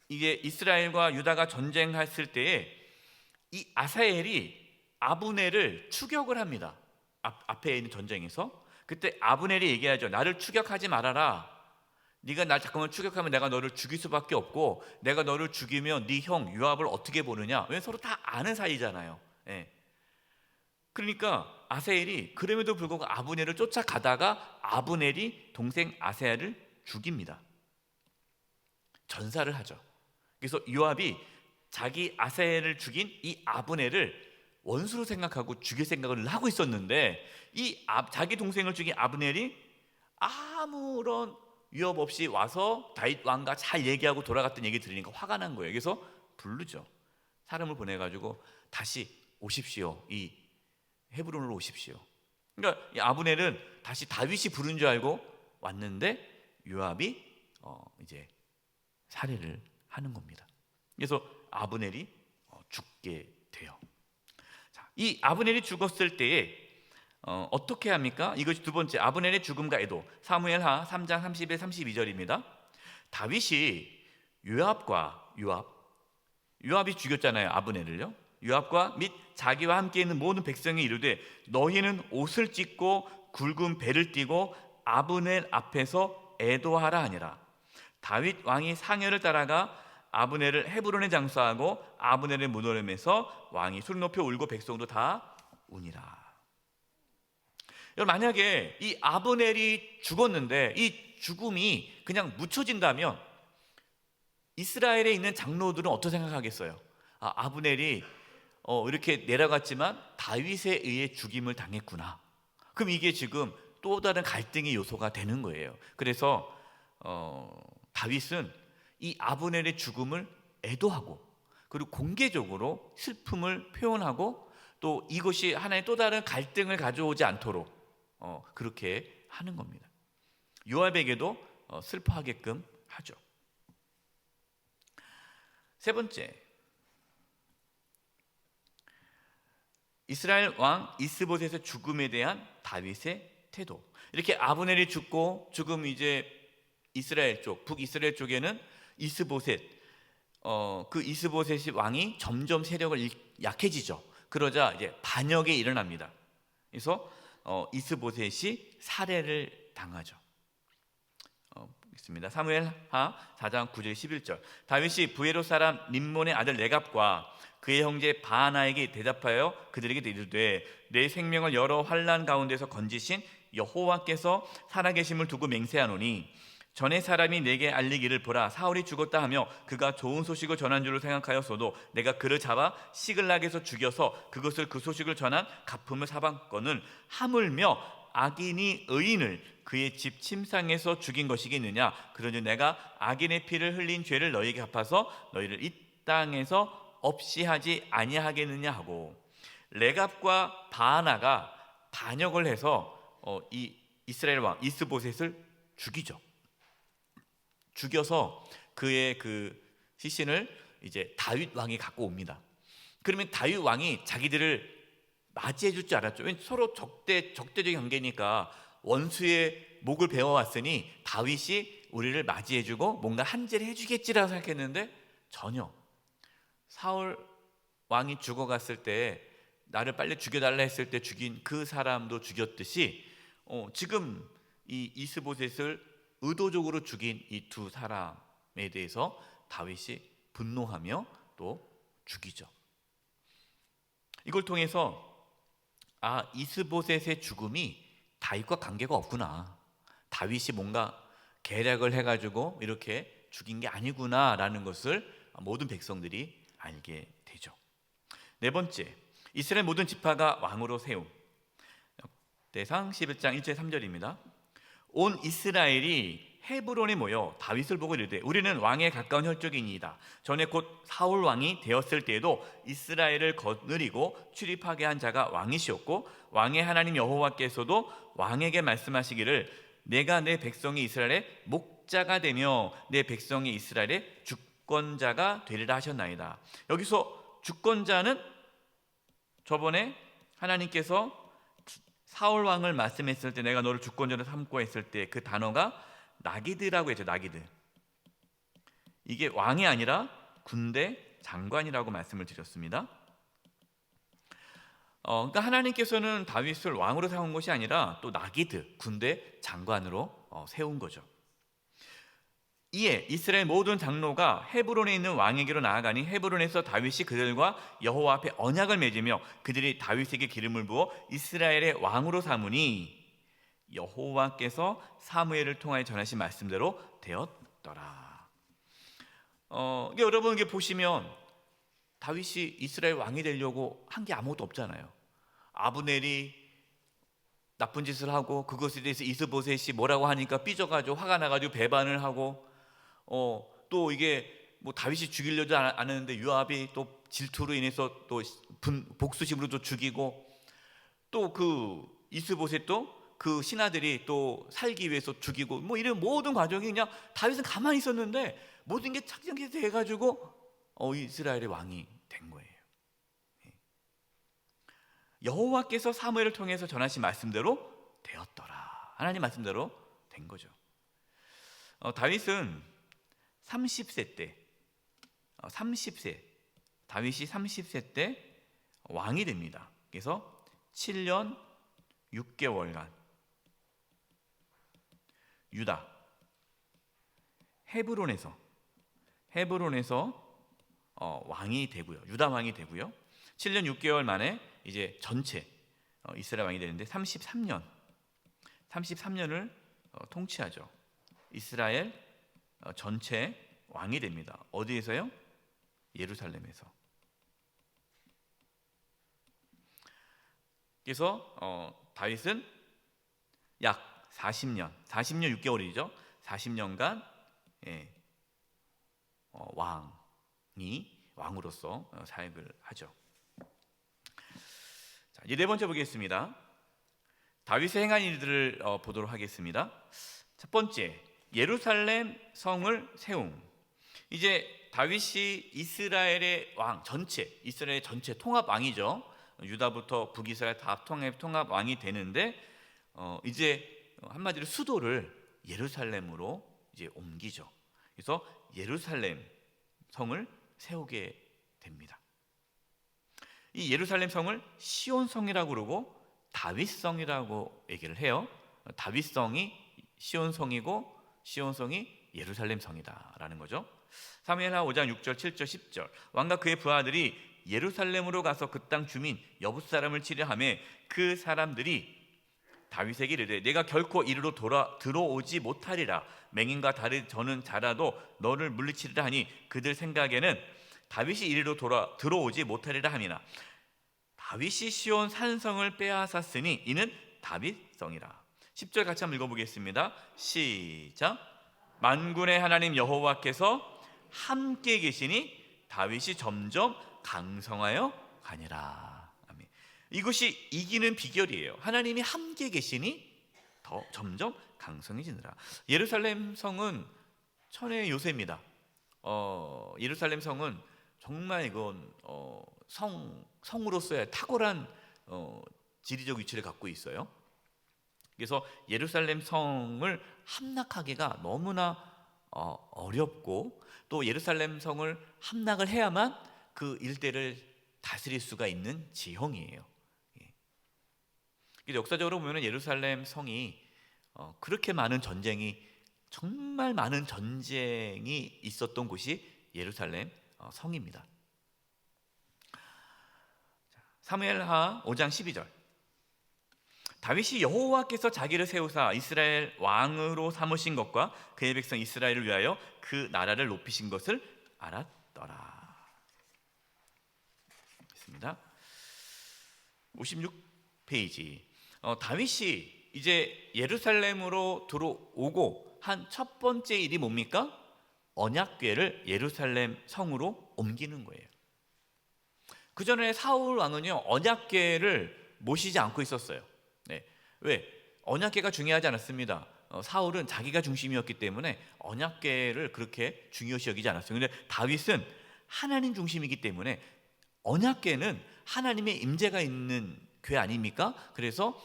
이게 이스라엘과 유다가 전쟁했을 때에 이 아사헬이 아브넬을 추격을 합니다. 앞에 있는 전쟁에서. 그때 아브넬이 얘기하죠. 나를 추격하지 말아라. 네가 날 잠깐만 추격하면 내가 너를 죽일 수밖에 없고, 내가 너를 죽이면 네 형 요압을 어떻게 보느냐. 왜 서로 다 아는 사이잖아요. 예. 그러니까 아사헬이 그럼에도 불구하고 아브넬을 쫓아가다가 아브넬이 동생 아사헬을 죽입니다. 전사를 하죠. 그래서 요압이 자기 아사헬을 죽인 이 아브넬을 원수로 생각하고 죽일 생각을 하고 있었는데, 자기 동생을 죽인 아브넬이 아무런 위협 없이 와서 다윗 왕과 잘 얘기하고 돌아갔던 얘기 들으니까 화가 난 거예요. 그래서 부르죠. 사람을 보내가지고 다시 오십시오. 이 헤브론으로 오십시오. 그러니까 이 아브넬은 다시 다윗이 부른 줄 알고 왔는데 요압이 이제 살해를 하는 겁니다. 그래서 아브넬이 죽게 돼요. 자, 이 아브넬이 죽었을 때에 어떻게 합니까? 이것이 두 번째, 아브넬의 죽음과 애도. 사무엘하 3장 30에 32절입니다. 다윗이 요압이 죽였잖아요. 아브넬을요. 요압과 및 자기와 함께 있는 모든 백성이 이르되 너희는 옷을 찢고 굵은 배를 띠고 아브넬 앞에서 애도하라 하니라. 다윗 왕이 상여를 따라가 아브넬을 헤브론에 장사하고 아브넬의 무덤에서 왕이 술 높여 울고 백성도 다 우니라. 여러분, 만약에 이 아브넬이 죽었는데 이 죽음이 그냥 묻혀진다면 이스라엘에 있는 장로들은 어떻게 생각하겠어요? 아브넬이 이렇게 내려갔지만 다윗에 의해 죽임을 당했구나. 그럼 이게 지금 또 다른 갈등의 요소가 되는 거예요. 그래서 다윗은 이 아브넬의 죽음을 애도하고, 그리고 공개적으로 슬픔을 표현하고, 또 이것이 하나의 또 다른 갈등을 가져오지 않도록 그렇게 하는 겁니다. 요압에게도 슬퍼하게끔 하죠. 세 번째, 이스라엘 왕 이스보셋의 죽음에 대한 다윗의 태도. 이렇게 아브넬이 죽고 지금 이제 이스라엘 쪽, 북이스라엘 쪽에는 이스보셋, 그 이스보셋이 왕이 점점 세력을 약해지죠. 그러자 이제 반역이 일어납니다. 그래서 이스보셋이 살해를 당하죠. 있습니다. 사무엘하 4장 9절 11절. 다윗이 부에롯 사람 림몬의 아들 레갑과 그의 형제 바하나에게 대답하여 그들에게 이르되 내 생명을 여러 환난 가운데서 건지신 여호와께서 살아계심을 두고 맹세하노니 전에 사람이 내게 알리기를 보라 사울이 죽었다 하며 그가 좋은 소식을 전한 줄을 생각하였어도 내가 그를 잡아 시글락에서 죽여서 그것을 그 소식을 전한 가품을 사방건을 하물며 악인이 의인을 그의 집 침상에서 죽인 것이겠느냐. 그러니 내가 악인의 피를 흘린 죄를 너희에게 갚아서 너희를 이 땅에서 없이 하지 아니하겠느냐 하고, 레갑과 바하나가 반역을 해서 이 이스라엘 왕 이스보셋을 죽이죠. 죽여서 그의 그 시신을 이제 다윗 왕이 갖고 옵니다. 그러면 다윗 왕이 자기들을 맞이해 줄 줄 알았죠. 왜냐하면 서로 적대적인 관계니까 원수의 목을 베어왔으니 다윗이 우리를 맞이해 주고 뭔가 한제를 해주겠지라고 생각했는데 전혀. 사울 왕이 죽어갔을 때 나를 빨리 죽여달라 했을 때 죽인 그 사람도 죽였듯이 지금 이 이스보셋을 의도적으로 죽인 이 두 사람에 대해서 다윗이 분노하며 또 죽이죠. 이걸 통해서 이스보셋의 죽음이 다윗과 관계가 없구나, 다윗이 뭔가 계략을 해가지고 이렇게 죽인 게 아니구나라는 것을 모든 백성들이 알게 되죠. 네 번째, 이스라엘 모든 지파가 왕으로 세움. 역대상 11장 1절 3절입니다. 온 이스라엘이 헤브론에 모여 다윗을 보고 이르되 우리는 왕에 가까운 혈족이니이다. 전에 곧 사울 왕이 되었을 때에도 이스라엘을 거느리고 출입하게 한 자가 왕이시었고 왕의 하나님 여호와께서도 왕에게 말씀하시기를 내가 내 백성이 이스라엘의 목자가 되며 내 백성이 이스라엘의 주권자가 되리라 하셨나이다. 여기서 주권자는 저번에 하나님께서 사울 왕을 말씀했을 때 내가 너를 주권자로 삼고 했을 때 그 단어가 나기드라고 했죠. 나기드. 이게 왕이 아니라 군대 장관이라고 말씀을 드렸습니다. 그러니까 하나님께서는 다윗을 왕으로 세운 것이 아니라 또 나기드, 군대 장관으로 세운 거죠. 이에 이스라엘 모든 장로가 헤브론에 있는 왕에게로 나아가니 헤브론에서 다윗이 그들과 여호와 앞에 언약을 맺으며 그들이 다윗에게 기름을 부어 이스라엘의 왕으로 삼으니 여호와께서 사무엘을 통하여 전하신 말씀대로 되었더라. 여러분 이게 보시면 다윗이 이스라엘 왕이 되려고 한 게 아무것도 없잖아요. 아브넬이 나쁜 짓을 하고 그것에 대해서 이스보셋이 뭐라고 하니까 삐져가지고 화가 나가지고 배반을 하고 또 이게 뭐 다윗이 죽이려도 안 하는데 요압이 또 질투로 인해서 또 복수심으로 또 죽이고 또 그 이스보셋도 그 신하들이 또 살기 위해서 죽이고 뭐 이런 모든 과정이 그냥 다윗은 가만히 있었는데 모든 게 착정해서 해가지고 이스라엘의 왕이 된 거예요. 여호와께서 사무엘을 통해서 전하신 말씀대로 되었더라. 하나님 말씀대로 된 거죠. 다윗은 30세 때 다윗이 30세 때 왕이 됩니다. 그래서 7년 6개월간 유다 헤브론에서 왕이 되고요. 유다 왕이 되고요. 7년 6개월 만에 이제 전체 이스라엘 왕이 되는데 33년을 통치하죠. 이스라엘 전체 왕이 됩니다. 어디에서요? 예루살렘에서. 그래서 다윗은 약 40년 6개월이죠. 40년간 왕으로서 사역을 하죠. 자, 이제 네 번째 보겠습니다. 다윗의 행한 일들을 보도록 하겠습니다. 첫 번째, 예루살렘 성을 세움. 이제 다윗이 이스라엘 전체 통합 왕이죠. 유다부터 북이스라엘 다 통합 왕이 되는데 이제 한마디로 수도를 예루살렘으로 이제 옮기죠. 그래서 예루살렘 성을 세우게 됩니다. 이 예루살렘 성을 시온성이라고 그러고 다윗성이라고 얘기를 해요. 다윗성이 시온성이고 시온성이 예루살렘 성이다라는 거죠. 사무엘하 5장 6절 7절 10절 왕과 그의 부하들이 예루살렘으로 가서 그 땅 주민 여붓 사람을 치려하며 그 사람들이 다윗에게 이르되 내가 결코 이리로 들어오지 못하리라. 맹인과 다른 저는 자라도 너를 물리치리라 하니 그들 생각에는 다윗이 이리로 들어오지 못하리라 함이나 다윗이 시온 산성을 빼앗았으니 이는 다윗성이라. 10절 같이 한번 읽어보겠습니다. 시작. 만군의 하나님 여호와께서 함께 계시니 다윗이 점점 강성하여 가니라. 아멘. 이것이 이기는 비결이에요. 하나님이 함께 계시니 더 점점 강성해지느라. 예루살렘 성은 천의 요새입니다. 예루살렘 성은 정말 이건 성으로서의 탁월한 지리적 위치를 갖고 있어요. 그래서 예루살렘 성을 함락하기가 너무나 어렵고 또 예루살렘 성을 함락을 해야만 그 일대를 다스릴 수가 있는 지형이에요. 역사적으로 보면 예루살렘 성이 그렇게 많은 정말 많은 전쟁이 있었던 곳이 예루살렘 성입니다. 사무엘하 5장 12절 다윗이 여호와께서 자기를 세우사 이스라엘 왕으로 삼으신 것과 그의 백성 이스라엘을 위하여 그 나라를 높이신 것을 알았더라. 있습니다. 56페이지 다윗이 이제 예루살렘으로 들어오고 한 첫 번째 일이 뭡니까? 언약궤를 예루살렘 성으로 옮기는 거예요. 그 전에 사울 왕은요, 언약궤를 모시지 않고 있었어요. 네. 왜? 언약궤가 중요하지 않았습니다. 사울은 자기가 중심이었기 때문에 언약궤를 그렇게 중요시 여기지 않았어요. 근데 다윗은 하나님 중심이기 때문에 언약궤는 하나님의 임재가 있는 궤 아닙니까? 그래서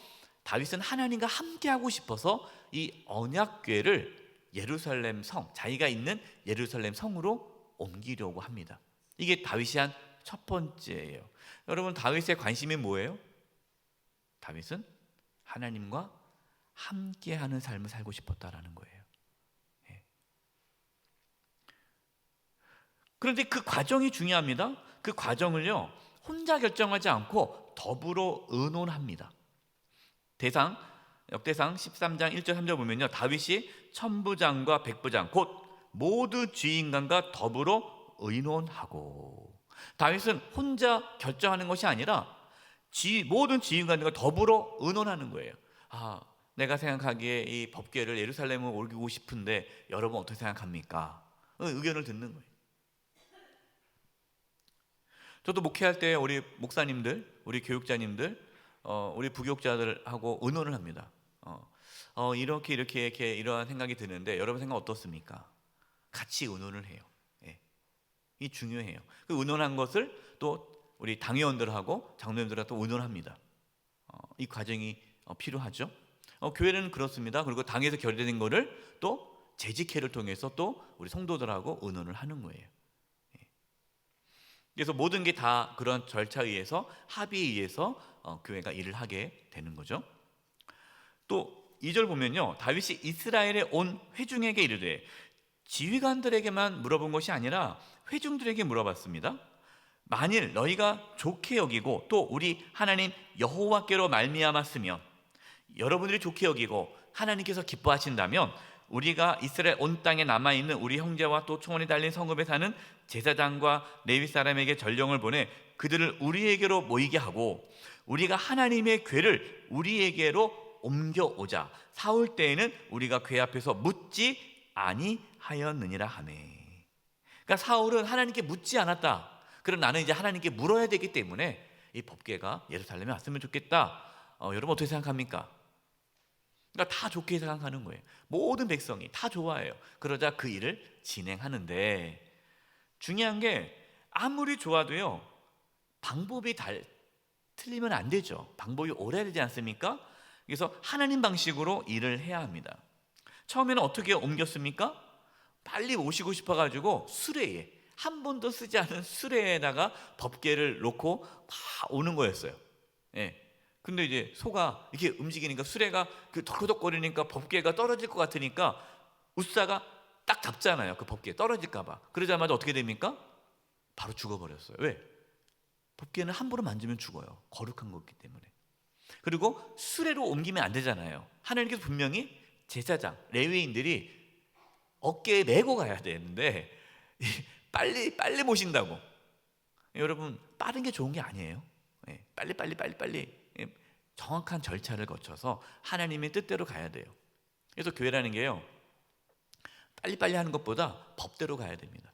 다윗은 하나님과 함께 하고 싶어서 이 언약궤를 예루살렘 성, 자기가 있는 예루살렘 성으로 옮기려고 합니다. 이게 다윗이 한 첫 번째예요. 여러분, 다윗의 관심이 뭐예요? 다윗은 하나님과 함께하는 삶을 살고 싶었다라는 거예요. 예. 그런데 그 과정이 중요합니다. 그 과정을요, 혼자 결정하지 않고 더불어 의논합니다. 역대상 13장 1절 3절 보면요, 다윗이 천부장과 백부장 곧 모두 주인관과 더불어 의논하고, 다윗은 혼자 결정하는 것이 아니라 모든 지휘관들과 더불어 의논하는 거예요. 내가 생각하기에 이 법궤를 예루살렘에 옮기고 싶은데 여러분 어떻게 생각합니까? 의견을 듣는 거예요. 저도 목회할 때 우리 목사님들, 우리 교육자님들, 우리 부교육자들하고 의논을 합니다. 이렇게 이러한 생각이 드는데 여러분 생각 어떻습니까? 같이 의논을 해요. 예. 이 중요해요. 그 의논한 것을 또 우리 당회원들하고 장로님들하고 또 의논합니다. 이 과정이 필요하죠. 교회는 그렇습니다. 그리고 당에서 결의된 거를 또 재직회를 통해서 또 우리 성도들하고 의논을 하는 거예요. 그래서 모든 게 다 그런 절차에 의해서 합의에 의해서 교회가 일을 하게 되는 거죠. 또 2절 보면요, 다윗이 이스라엘에 온 회중에게 이르되, 지휘관들에게만 물어본 것이 아니라 회중들에게 물어봤습니다. 만일 너희가 좋게 여기고 또 우리 하나님 여호와께로 말미암았으면, 여러분들이 좋게 여기고 하나님께서 기뻐하신다면 우리가 이스라엘 온 땅에 남아있는 우리 형제와 또 총원이 달린 성읍에 사는 제사장과 레위 사람에게 전령을 보내 그들을 우리에게로 모이게 하고 우리가 하나님의 궤를 우리에게로 옮겨오자. 사울 때에는 우리가 궤 앞에서 묻지 아니하였느니라 하네. 그러니까 사울은 하나님께 묻지 않았다. 그럼 나는 이제 하나님께 물어야 되기 때문에 이 법궤가 예루살렘에 왔으면 좋겠다. 여러분 어떻게 생각합니까? 그러니까 다 좋게 생각하는 거예요. 모든 백성이 다 좋아해요. 그러자 그 일을 진행하는데, 중요한 게 아무리 좋아도요, 방법이 틀리면 안 되죠. 방법이 옳아야 되지 않습니까? 그래서 하나님 방식으로 일을 해야 합니다. 처음에는 어떻게 옮겼습니까? 빨리 오시고 싶어가지고 수레에, 한 번도 쓰지 않은 수레에다가 법궤를 놓고 막 오는 거였어요. 예. 근데 이제 소가 이렇게 움직이니까 수레가 그 덕덕거리니까 법궤가 떨어질 것 같으니까 웃사가 딱 잡잖아요. 그 법궤 떨어질까봐. 그러자마자 어떻게 됩니까? 바로 죽어버렸어요. 왜? 법궤는 함부로 만지면 죽어요. 거룩한 거기 때문에. 그리고 수레로 옮기면 안 되잖아요. 하나님께서 분명히 제사장, 레위인들이 어깨에 메고 가야 되는데 빨리 모신다고. 여러분, 빠른 게 좋은 게 아니에요. 빨리 정확한 절차를 거쳐서 하나님의 뜻대로 가야 돼요. 그래서 교회라는 게요, 빨리빨리 하는 것보다 법대로 가야 됩니다.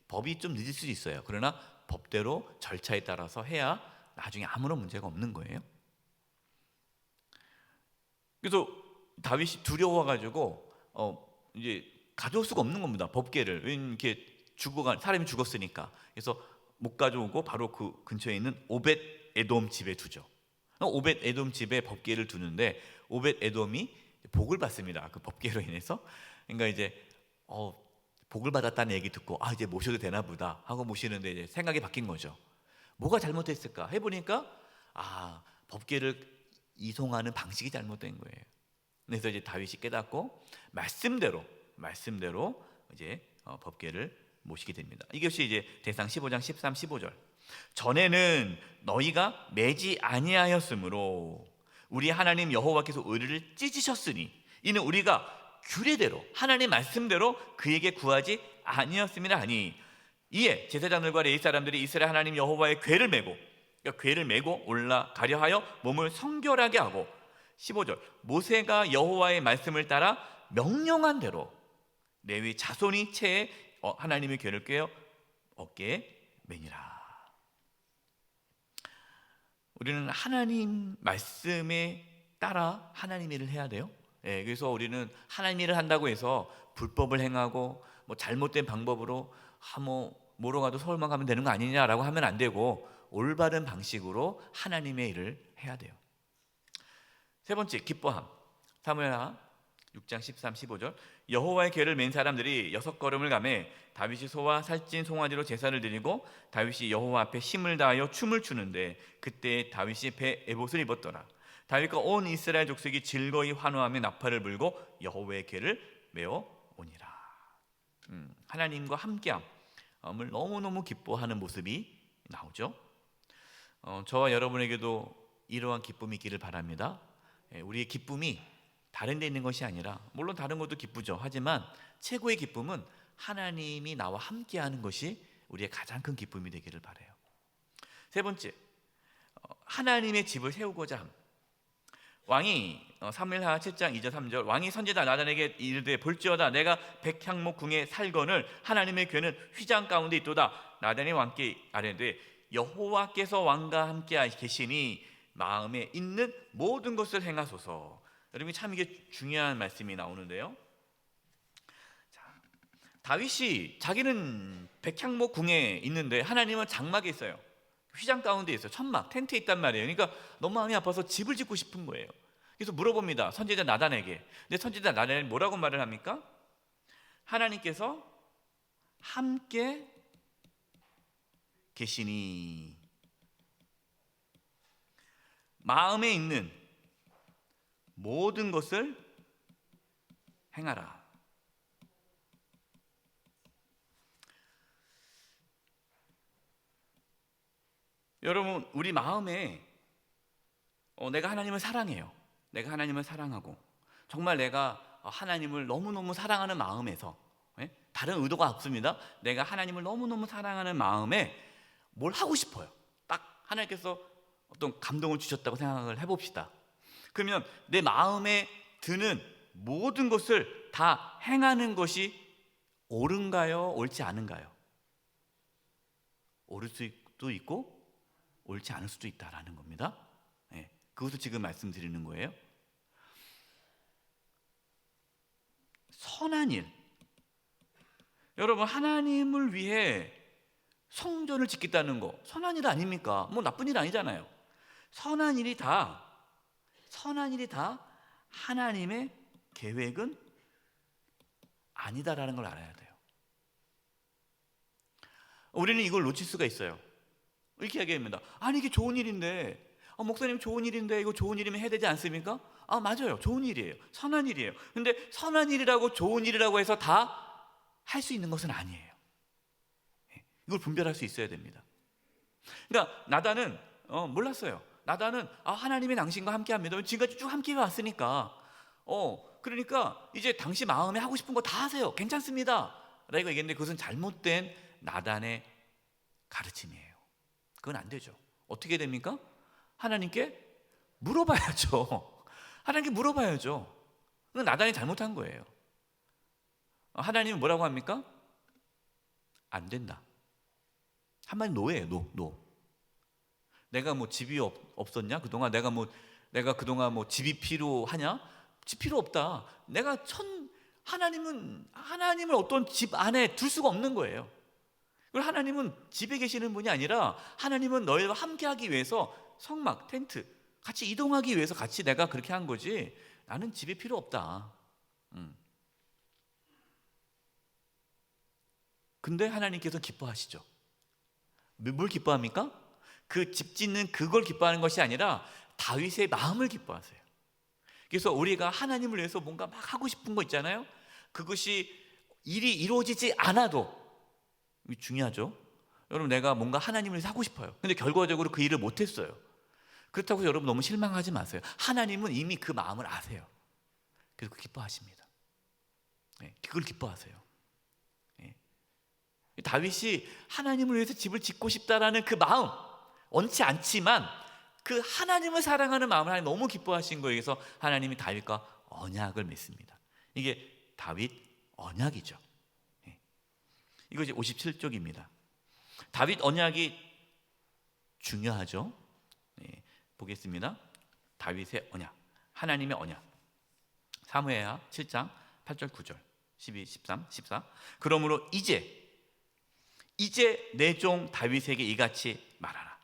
법이 좀 늦을 수 있어요. 그러나 법대로 절차에 따라서 해야 나중에 아무런 문제가 없는 거예요. 그래서 다윗이 두려워가지고 이제 가져올 수가 없는 겁니다. 법궤를. 이렇게 사람이 죽었으니까. 그래서 못 가져오고 바로 그 근처에 있는 오벳 에돔 집에 두죠. 오벳 에돔 집에 법궤를 두는데 오벳 에돔이 복을 받습니다. 그 법궤로 인해서. 그러니까 이제 복을 받았다는 얘기 듣고 이제 모셔도 되나 보다 하고 모시는데 이제 생각이 바뀐 거죠. 뭐가 잘못했을까 해보니까 법궤를 이송하는 방식이 잘못된 거예요. 그래서 이제 다윗이 깨닫고 말씀대로 이제 법궤를 모시게 됩니다. 이것이 이제 대상 15장 13, 15절. 전에는 너희가 매지 아니하였으므로 우리 하나님 여호와께서 우리를 찢으셨으니 이는 우리가 규례대로 하나님 말씀대로 그에게 구하지 아니었음이라 하니, 이에 제사장들과 레위 사람들이 이스라엘 하나님 여호와의 궤를 메고 올라가려 하여 몸을 성결하게 하고 15절 모세가 여호와의 말씀을 따라 명령한 대로 레위 자손이 채에 하나님의 궤를 꿰어 어깨에 매니라. 우리는 하나님 말씀에 따라 하나님 일을 해야 돼요. 그래서 우리는 하나님 일을 한다고 해서 불법을 행하고 뭐 잘못된 방법으로 뭐로 가도 서울만 가면 되는 거 아니냐라고 하면 안 되고 올바른 방식으로 하나님의 일을 해야 돼요. 세 번째, 기뻐함. 사무엘하 6장 13, 15절 여호와의 궤를 맨 사람들이 6걸음을 가매 다윗이 소와 살찐 송아지로 제사를 드리고 다윗이 여호와 앞에 힘을 다하여 춤을 추는데 그때 다윗이 배 에봇을 입었더라. 다윗과 온 이스라엘 족속이 즐거이 환호하며 나팔을 불고 여호와의 궤를 메어 오니라. 하나님과 함께함을 너무너무 기뻐하는 모습이 나오죠. 저와 여러분에게도 이러한 기쁨이 있기를 바랍니다. 우리의 기쁨이 다른 데 있는 것이 아니라, 물론 다른 것도 기쁘죠. 하지만 최고의 기쁨은 하나님이 나와 함께하는 것이 우리의 가장 큰 기쁨이 되기를 바라요. 세 번째, 하나님의 집을 세우고자 함. 왕이 사무엘하 7장 2절 3절 왕이 선지자 나단에게 이르되 볼지어다 내가 백향목 궁에 살거늘 하나님의 궤는 휘장 가운데 있도다. 나단이 왕께 아뢰되 여호와께서 왕과 함께 계시니 마음에 있는 모든 것을 행하소서. 여러분, 참 이게 중요한 말씀이 나오는데요. 자, 다윗이 자기는 백향목 궁에 있는데 하나님은 장막에 있어요. 휘장 가운데 있어요. 천막, 텐트에 있단 말이에요. 그러니까 너무 마음이 아파서 집을 짓고 싶은 거예요. 그래서 물어봅니다. 선지자 나단에게. 근데 선지자 나단이 뭐라고 말을 합니까? 하나님께서 함께 계시니 마음에 있는 모든 것을 행하라. 여러분, 우리 마음에 내가 하나님을 사랑해요. 내가 하나님을 사랑하고 정말 내가 하나님을 너무너무 사랑하는 마음에서, 다른 의도가 없습니다. 내가 하나님을 너무너무 사랑하는 마음에 뭘 하고 싶어요. 딱 하나님께서 어떤 감동을 주셨다고 생각을 해봅시다. 그러면 내 마음에 드는 모든 것을 다 행하는 것이 옳은가요? 옳지 않은가요? 옳을 수도 있고 옳지 않을 수도 있다라는 겁니다. 그것을 지금 말씀드리는 거예요. 선한 일. 여러분, 하나님을 위해 성전을 짓겠다는 거 선한 일 아닙니까? 뭐 나쁜 일 아니잖아요. 선한 일이 다 하나님의 계획은 아니다라는 걸 알아야 돼요. 우리는 이걸 놓칠 수가 있어요. 이렇게 얘기합니다. 아니, 이게 좋은 일인데, 목사님 좋은 일인데 이거 좋은 일이면 해야 되지 않습니까? 맞아요. 좋은 일이에요. 선한 일이에요. 근데 선한 일이라고 좋은 일이라고 해서 다 할 수 있는 것은 아니에요. 이걸 분별할 수 있어야 됩니다. 그러니까 나단은 몰랐어요. 나단은 하나님의 당신과 함께합니다. 지금까지 쭉 함께 왔으니까 그러니까 이제 당신 마음에 하고 싶은 거 다 하세요. 괜찮습니다 라고 얘기했는데 그것은 잘못된 나단의 가르침이에요. 그건 안 되죠. 어떻게 됩니까? 하나님께 물어봐야죠. 하나님께 물어봐야죠. 그건 나단이 잘못한 거예요. 하나님은 뭐라고 합니까? 안 된다. 한마디 노예요. 노. 내가 뭐 집이 없었냐? 그동안 내가 그동안 뭐 집이 필요하냐? 집 필요 없다. 하나님을 어떤 집 안에 둘 수가 없는 거예요. 그리고 하나님은 집에 계시는 분이 아니라 하나님은 너희와 함께하기 위해서 성막, 텐트 같이 이동하기 위해서 같이 내가 그렇게 한 거지 나는 집이 필요 없다. 근데 하나님께서 기뻐하시죠. 뭘 기뻐합니까? 그 집 짓는 그걸 기뻐하는 것이 아니라 다윗의 마음을 기뻐하세요. 그래서 우리가 하나님을 위해서 뭔가 막 하고 싶은 거 있잖아요. 그것이 일이 이루어지지 않아도 중요하죠. 여러분, 내가 뭔가 하나님을 위해서 하고 싶어요. 근데 결과적으로 그 일을 못했어요. 그렇다고 여러분 너무 실망하지 마세요. 하나님은 이미 그 마음을 아세요. 그래서 기뻐하십니다. 그걸 기뻐하세요. 다윗이 하나님을 위해서 집을 짓고 싶다라는 그 마음, 원치 않지만 그 하나님을 사랑하는 마음을 하나님 너무 기뻐하신 거예요. 그래서 하나님이 다윗과 언약을 맺습니다. 이게 다윗 언약이죠. 이것이 57쪽입니다. 다윗 언약이 중요하죠. 보겠습니다. 다윗의 언약, 하나님의 언약. 사무엘하 7장 8절 9절 12, 13, 14. 그러므로 이제 내 종 다윗에게 이같이 말하라.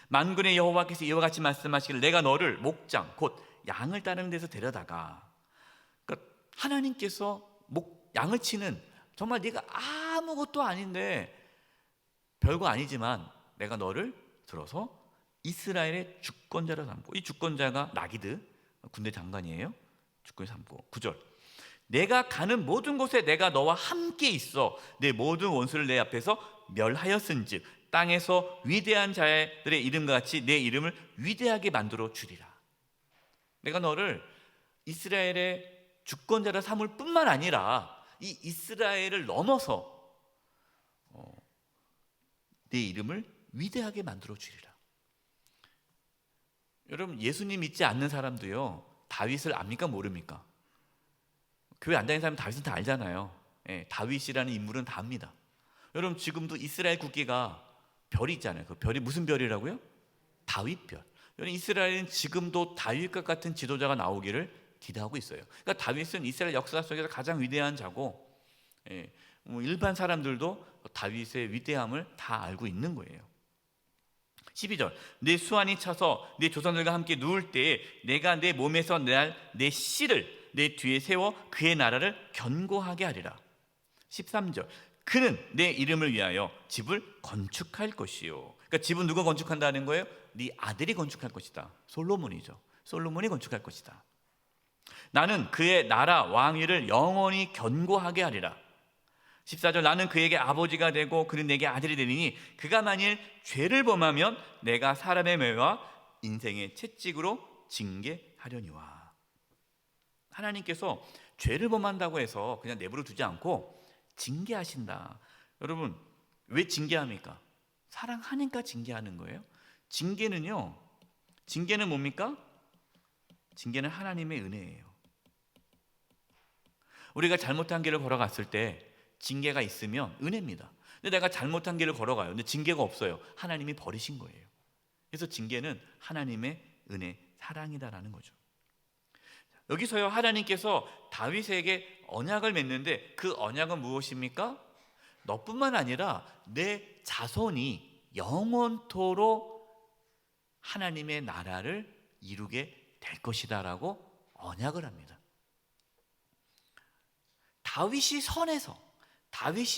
만군의 여호와께서 이와 같이 말씀하시기를 내가 너를 목장 곧 양을 따르는 데서 데려다가, 그러니까 하나님께서 양을 치는, 정말 네가 아무것도 아닌데 별거 아니지만 내가 너를 들어서 이스라엘의 주권자로 삼고, 이 주권자가 나기드 군대 장관이에요. 주권을 삼고 9절 내가 가는 모든 곳에 내가 너와 함께 있어 내 모든 원수를 내 앞에서 멸하였은즉 땅에서 위대한 자들의 이름과 같이 내 이름을 위대하게 만들어 주리라. 내가 너를 이스라엘의 주권자로 삼을 뿐만 아니라 이 이스라엘을 넘어서 내 이름을 위대하게 만들어 주리라. 여러분, 예수님 믿지 않는 사람도요 다윗을 압니까 모릅니까? 교회 안 다니는 사람 다윗은 다 알잖아요. 다윗이라는 인물은 다 압니다. 여러분, 지금도 이스라엘 국기가 별이 있잖아요. 그 별이 무슨 별이라고요? 다윗별. 여러분, 이스라엘은 지금도 다윗과 같은 지도자가 나오기를 기대하고 있어요. 그러니까 다윗은 이스라엘 역사 속에서 가장 위대한 자고, 일반 사람들도 다윗의 위대함을 다 알고 있는 거예요. 12절 내 수완이 차서 내 조상들과 함께 누울 때에 내가 내 몸에서 내 씨를 내 뒤에 세워 그의 나라를 견고하게 하리라. 13절 그는 내 이름을 위하여 집을 건축할 것이요. 그러니까 집은 누가 건축한다는 거예요? 네 아들이 건축할 것이다. 솔로몬이죠. 솔로몬이 건축할 것이다. 나는 그의 나라 왕위를 영원히 견고하게 하리라. 14절 나는 그에게 아버지가 되고 그는 내게 아들이 되리니 그가 만일 죄를 범하면 내가 사람의 매와 인생의 채찍으로 징계하려니와. 하나님께서 죄를 범한다고 해서 그냥 내버려 두지 않고 징계하신다. 여러분, 왜 징계합니까? 사랑하니까 징계하는 거예요. 징계는 뭡니까? 징계는 하나님의 은혜예요. 우리가 잘못한 길을 걸어갔을 때 징계가 있으면 은혜입니다. 근데 내가 잘못한 길을 걸어가요. 근데 징계가 없어요. 하나님이 버리신 거예요. 그래서 징계는 하나님의 은혜, 사랑이다라는 거죠. 여기서요, 하나님께서 다윗에게 언약을 맺는데 그 언약은 무엇입니까? 너뿐만 아니라 내 자손이 영원토록 하나님의 나라를 이루게 될 것이다라고 언약을 합니다. 다윗이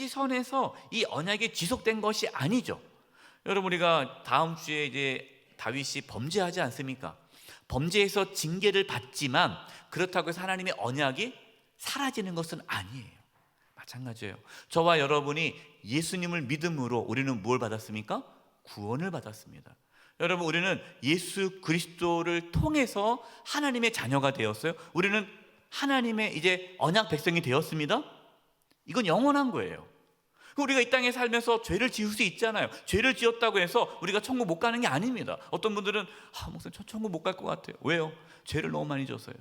선에서 이 언약이 지속된 것이 아니죠. 여러분, 우리가 다음 주에 이제 다윗이 범죄하지 않습니까? 범죄에서 징계를 받지만 그렇다고 해서 하나님의 언약이 사라지는 것은 아니에요. 마찬가지예요. 저와 여러분이 예수님을 믿음으로 우리는 뭘 받았습니까? 구원을 받았습니다. 여러분, 우리는 예수 그리스도를 통해서 하나님의 자녀가 되었어요. 우리는 하나님의 이제 언약 백성이 되었습니다. 이건 영원한 거예요. 우리가 이 땅에 살면서 죄를 지을 수 있잖아요. 죄를 지었다고 해서 우리가 천국 못 가는 게 아닙니다. 어떤 분들은 목사님 저 천국 못 갈 것 같아요. 왜요? 죄를 너무 많이 졌어요.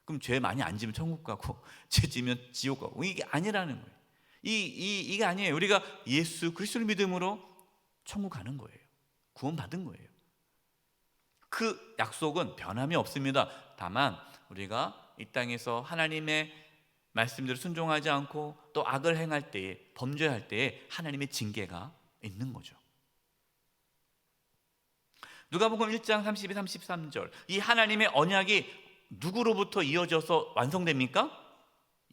그럼 죄 많이 안 지면 천국 가고 죄 지면 지옥 가고, 이게 아니라는 거예요. 이게 아니에요. 우리가 예수 그리스도를 믿음으로 천국 가는 거예요. 구원 받은 거예요. 그 약속은 변함이 없습니다. 다만 우리가 이 땅에서 하나님의 말씀대로 순종하지 않고 또 악을 행할 때에, 범죄할 때에 하나님의 징계가 있는 거죠. 누가복음 1장 32, 33절 이 하나님의 언약이 누구로부터 이어져서 완성됩니까?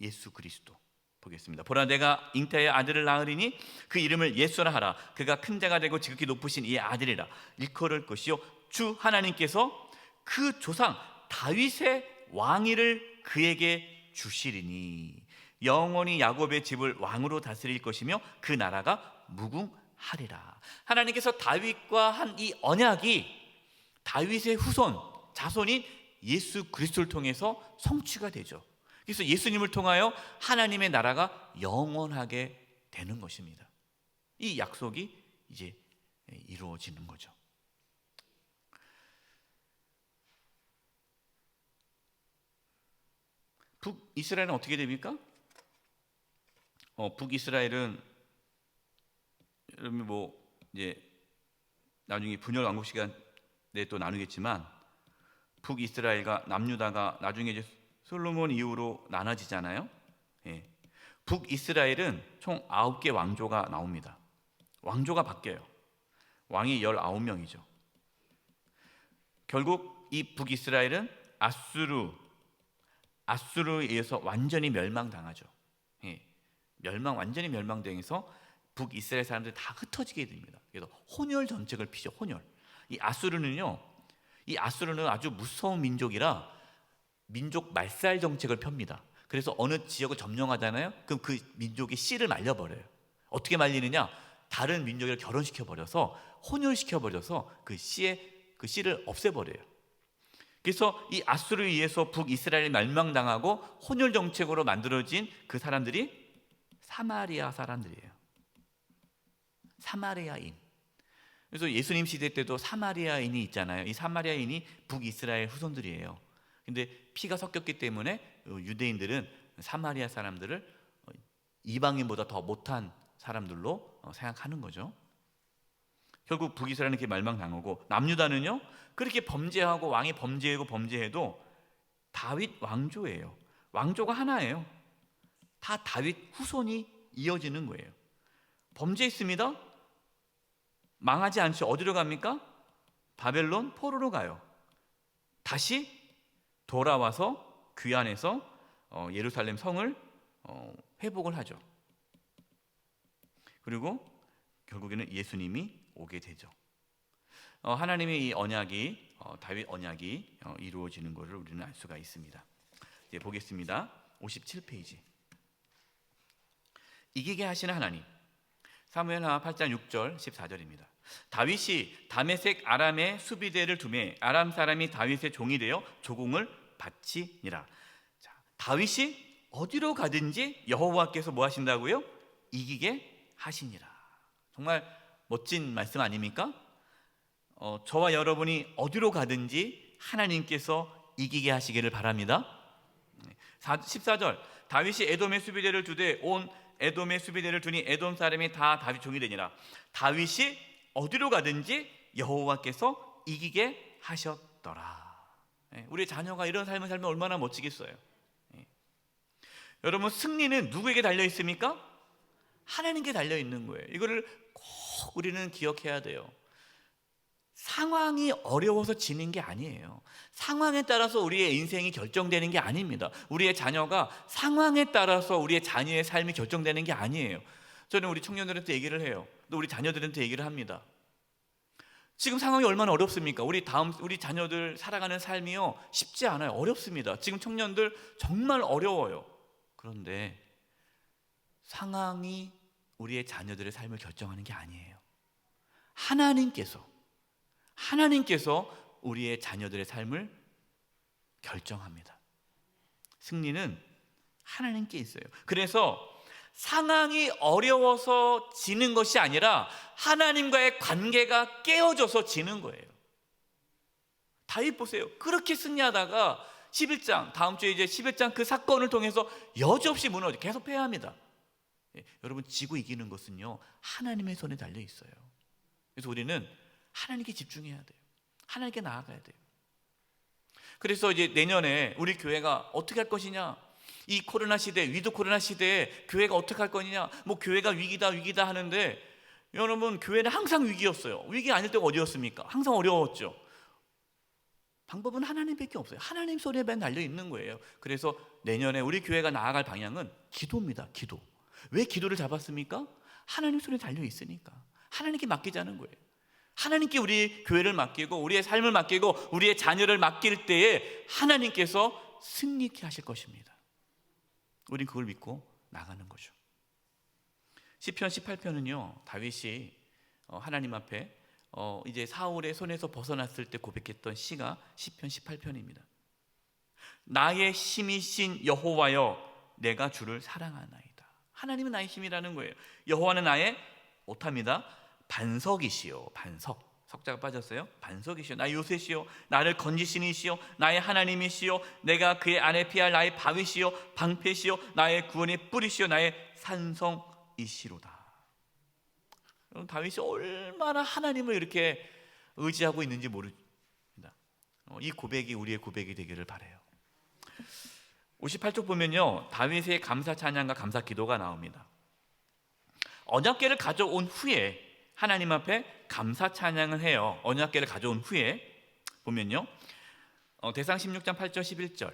예수 그리스도. 보겠습니다. 보라, 내가 잉태의 아들을 낳으리니 그 이름을 예수라 하라. 그가 큰 자가 되고 지극히 높으신 이의 아들이라. 일컬을 것이요 주 하나님께서 그 조상 다윗의 왕위를 그에게 주시리니 영원히 야곱의 집을 왕으로 다스릴 것이며 그 나라가 무궁하리라. 하나님께서 다윗과 한 이 언약이 다윗의 후손, 자손인 예수 그리스도를 통해서 성취가 되죠. 그래서 예수님을 통하여 하나님의 나라가 영원하게 되는 것입니다. 이 약속이 이제 이루어지는 거죠. 북이스라엘은 어떻게 됩니까? 북이스라엘은 여러분 뭐 이제 나중에 분열 왕국 시간에 또 나누겠지만 북이스라엘과 남유다가 나중에 이제 솔로몬 이후로 나눠지잖아요. 예. 북이스라엘은 총 9개 왕조가 나옵니다. 왕조가 바뀌어요. 왕이 19명이죠. 결국 이 북이스라엘은 아수르에 의해서 완전히 멸망당하죠. 예. 완전히 멸망당해서 북이스라엘 사람들이 다 흩어지게 됩니다. 그래서 혼혈 정책을 피죠. 혼혈. 이 아수르는 아주 무서운 민족이라 민족 말살 정책을 펴니다. 그래서 어느 지역을 점령하잖아요. 그럼 그 민족의 씨를 말려버려요. 어떻게 말리느냐? 다른 민족을 결혼시켜 버려서 혼혈시켜 버려서 그 씨를 없애버려요. 그래서 이 아수르에 의해서 북이스라엘이 멸망당하고 혼혈 정책으로 만들어진 그 사람들이 사마리아 사람들이에요. 사마리아인. 그래서 예수님 시대 때도 사마리아인이 있잖아요. 이 사마리아인이 북이스라엘 후손들이에요. 근데 피가 섞였기 때문에 유대인들은 사마리아 사람들을 이방인보다 더 못한 사람들로 생각하는 거죠. 결국 북이스라엘은 이렇게 멸망당하고, 남유다는요 그렇게 범죄하고 왕이 범죄해도 다윗 왕조예요. 왕조가 하나예요. 다 다윗 후손이 이어지는 거예요. 범죄했습니다. 망하지 않죠. 어디로 갑니까? 바벨론 포로로 가요. 다시 돌아와서 귀환해서 예루살렘 성을 회복을 하죠. 그리고 결국에는 예수님이 오게 되죠. 하나님의 이 언약이 다윗 언약이 이루어지는 것을 우리는 알 수가 있습니다. 이제 보겠습니다. 57페이지. 이기게 하시는 하나님. 사무엘하 8장 6절 14절입니다. 다윗이 다메섹 아람의 수비대를 두매 아람 사람이 다윗의 종이 되어 조공을 바치니라. 자, 다윗이 어디로 가든지 여호와께서 뭐 하신다고요? 이기게 하시니라. 정말 멋진 말씀 아닙니까? 저와 여러분이 어디로 가든지 하나님께서 이기게 하시기를 바랍니다. 14절. 다윗이 에돔의 수비대를 두되 온 에돔의 수비대를 두니 에돔 사람이 다 다윗 종이 되니라. 다윗이 어디로 가든지 여호와께서 이기게 하셨더라. 우리 자녀가 이런 삶을 살면 얼마나 멋지겠어요. 여러분, 승리는 누구에게 달려 있습니까? 하나님께 달려 있는 거예요. 이거를 꼭 우리는 기억해야 돼요. 상황이 어려워서 지는 게 아니에요. 상황에 따라서 우리의 인생이 결정되는 게 아닙니다. 우리의 자녀가 상황에 따라서 우리의 자녀의 삶이 결정되는 게 아니에요. 저는 우리 청년들한테 얘기를 해요. 또 우리 자녀들한테 얘기를 합니다. 지금 상황이 얼마나 어렵습니까? 우리 자녀들 살아가는 삶이요 쉽지 않아요. 어렵습니다. 지금 청년들 정말 어려워요. 그런데 상황이 우리의 자녀들의 삶을 결정하는 게 아니에요. 하나님께서 우리의 자녀들의 삶을 결정합니다. 승리는 하나님께 있어요. 그래서 상황이 어려워서 지는 것이 아니라 하나님과의 관계가 깨어져서 지는 거예요. 다윗 보세요. 그렇게 승리하다가 11장, 다음 주에 이제 11장 그 사건을 통해서 여지없이 무너져 계속 패합니다. 여러분, 지고 이기는 것은요 하나님의 손에 달려 있어요. 그래서 우리는 하나님께 집중해야 돼요. 하나님께 나아가야 돼요. 그래서 이제 내년에 우리 교회가 어떻게 할 것이냐, 이 코로나 시대, 위드 코로나 시대에 교회가 어떻게 할 거냐, 뭐 교회가 위기다 하는데, 여러분, 교회는 항상 위기였어요. 위기 아닐 때가 어디였습니까? 항상 어려웠죠. 방법은 하나님밖에 없어요. 하나님 손에 달려 있는 거예요. 그래서 내년에 우리 교회가 나아갈 방향은 기도입니다. 기도. 왜 기도를 잡았습니까? 하나님 손에 달려 있으니까. 하나님께 맡기자는 거예요. 하나님께 우리 교회를 맡기고 우리의 삶을 맡기고 우리의 자녀를 맡길 때에 하나님께서 승리케 하실 것입니다. 우린 그걸 믿고 나가는 거죠. 시편 18편은요 다윗이 하나님 앞에 이제 사울의 손에서 벗어났을 때 고백했던 시가 시편 18편입니다. 나의 힘이신 여호와여, 내가 주를 사랑하나이다. 하나님은 나의 힘이라는 거예요. 여호와는 나의 못합니다. 반석이시요, 반석. 석자가 빠졌어요. 반석이시오, 나의 요새시오, 나를 건지시는 이시오, 나의 하나님이시오, 내가 그의 안에 피할 나의 바위시오, 방패시오, 나의 구원의 뿌리시오, 나의 산성이시로다. 여러분, 다윗이 얼마나 하나님을 이렇게 의지하고 있는지 모릅니다. 이 고백이 우리의 고백이 되기를 바라요. 58쪽 보면요, 다윗의 감사 찬양과 감사 기도가 나옵니다. 언약궤를 가져온 후에 하나님 앞에 감사 찬양을 해요. 언약궤를 가져온 후에 보면요, 대상 16장 8절 11절,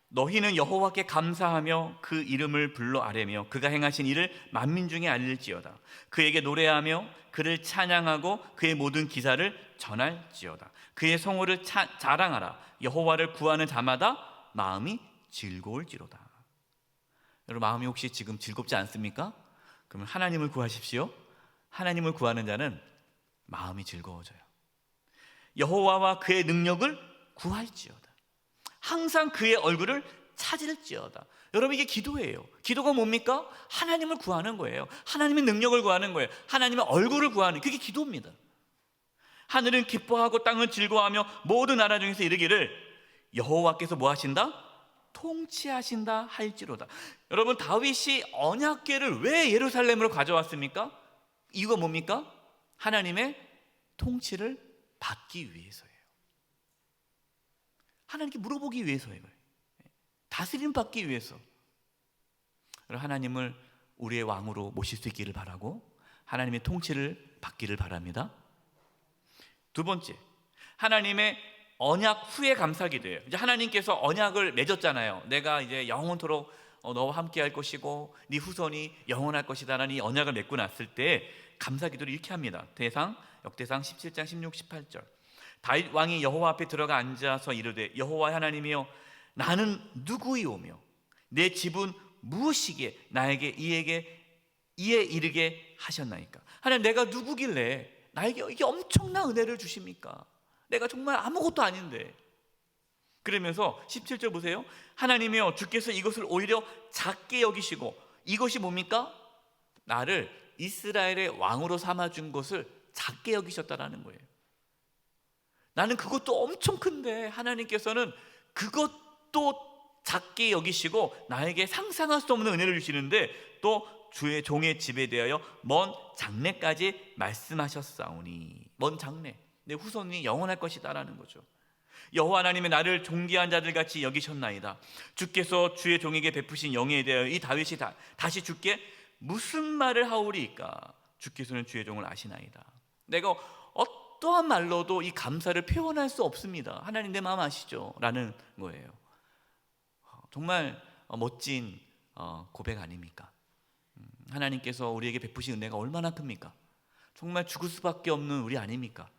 너희는 여호와께 감사하며 그 이름을 불러 아뢰며 그가 행하신 일을 만민 중에 알릴지어다. 그에게 노래하며 그를 찬양하고 그의 모든 기사를 전할지어다. 그의 성호를 자랑하라. 여호와를 구하는 자마다 마음이 즐거울지로다. 여러분, 마음이 혹시 지금 즐겁지 않습니까? 그러면 하나님을 구하십시오. 하나님을 구하는 자는 마음이 즐거워져요. 여호와와 그의 능력을 구할지어다. 항상 그의 얼굴을 찾을지어다. 여러분, 이게 기도예요. 기도가 뭡니까? 하나님을 구하는 거예요. 하나님의 능력을 구하는 거예요. 하나님의 얼굴을 구하는, 그게 기도입니다. 하늘은 기뻐하고 땅은 즐거워하며 모든 나라 중에서 이르기를 여호와께서 뭐 하신다? 통치하신다 할지로다. 여러분, 다윗이 언약궤를 왜 예루살렘으로 가져왔습니까? 이유가 뭡니까? 하나님의 통치를 받기 위해서예요. 하나님께 물어보기 위해서예요. 다스림 받기 위해서. 하나님을 우리의 왕으로 모실 수 있기를 바라고 하나님의 통치를 받기를 바랍니다. 두 번째, 하나님의 언약 후에 감사기도예요. 이제 하나님께서 언약을 맺었잖아요. 내가 이제 영원토록 너와 함께 할 것이고 네 후손이 영원할 것이다라는 이 언약을 맺고 났을 때 감사기도를 이렇게 합니다. 역대상 17장 16, 18절. 다윗 왕이 여호와 앞에 들어가 앉아서 이르되 여호와 하나님이여, 나는 누구이오며 내 집은 무엇이기에 나에게 이에 이르게 하셨나이까. 하나님, 내가 누구길래 나에게 이게 엄청난 은혜를 주십니까? 내가 정말 아무것도 아닌데. 그러면서 17절 보세요. 하나님이여, 주께서 이것을 오히려 작게 여기시고, 이것이 뭡니까? 나를 이스라엘의 왕으로 삼아준 것을 작게 여기셨다라는 거예요. 나는 그것도 엄청 큰데 하나님께서는 그것도 작게 여기시고 나에게 상상할 수 없는 은혜를 주시는데 또 주의 종의 집에 대하여 먼 장래까지 말씀하셨사오니. 먼 장래, 내 후손이 영원할 것이다라는 거죠. 여호와 하나님의 나를 존귀한 자들 같이 여기셨나이다. 주께서 주의 종에게 베푸신 영예에 대하여 이 다윗이 다시 주께 무슨 말을 하오리이까. 주께서는 주의 종을 아시나이다. 내가 어떠한 말로도 이 감사를 표현할 수 없습니다. 하나님, 내 마음 아시죠? 라는 거예요. 정말 멋진 고백 아닙니까? 하나님께서 우리에게 베푸신 은혜가 얼마나 큽니까? 정말 죽을 수밖에 없는 우리 아닙니까?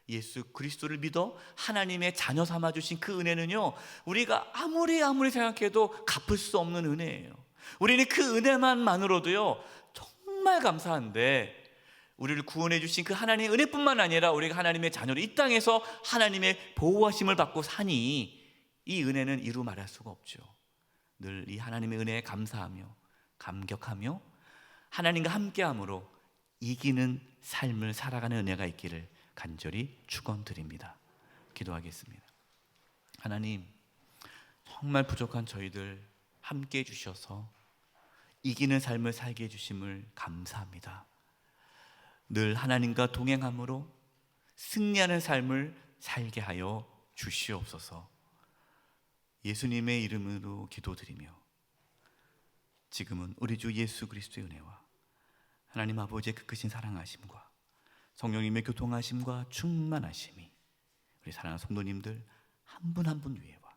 예수 그리스도를 믿어 하나님의 자녀 삼아주신 그 은혜는요, 우리가 아무리 생각해도 갚을 수 없는 은혜예요. 우리는 그 은혜만으로도요 정말 감사한데, 우리를 구원해 주신 그 하나님의 은혜뿐만 아니라 우리가 하나님의 자녀로 이 땅에서 하나님의 보호하심을 받고 사니 이 은혜는 이루 말할 수가 없죠. 늘 이 하나님의 은혜에 감사하며 감격하며 하나님과 함께함으로 이기는 삶을 살아가는 은혜가 있기를 간절히 축원드립니다. 기도하겠습니다. 하나님, 정말 부족한 저희들 함께 해주셔서 이기는 삶을 살게 해주심을 감사합니다. 늘 하나님과 동행함으로 승리하는 삶을 살게 하여 주시옵소서. 예수님의 이름으로 기도드리며 지금은 우리 주 예수 그리스도의 은혜와 하나님 아버지의 그 크신 사랑하심과 성령님의 교통하심과 충만하심이 우리 사랑하는 성도님들 한 분 한 분 위에와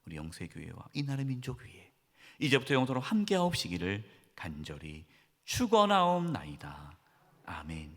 우리 영세교회와 이 나라의 민족 위에 이제부터 영원토록 함께하옵시기를 간절히 축원하옵나이다. 아멘.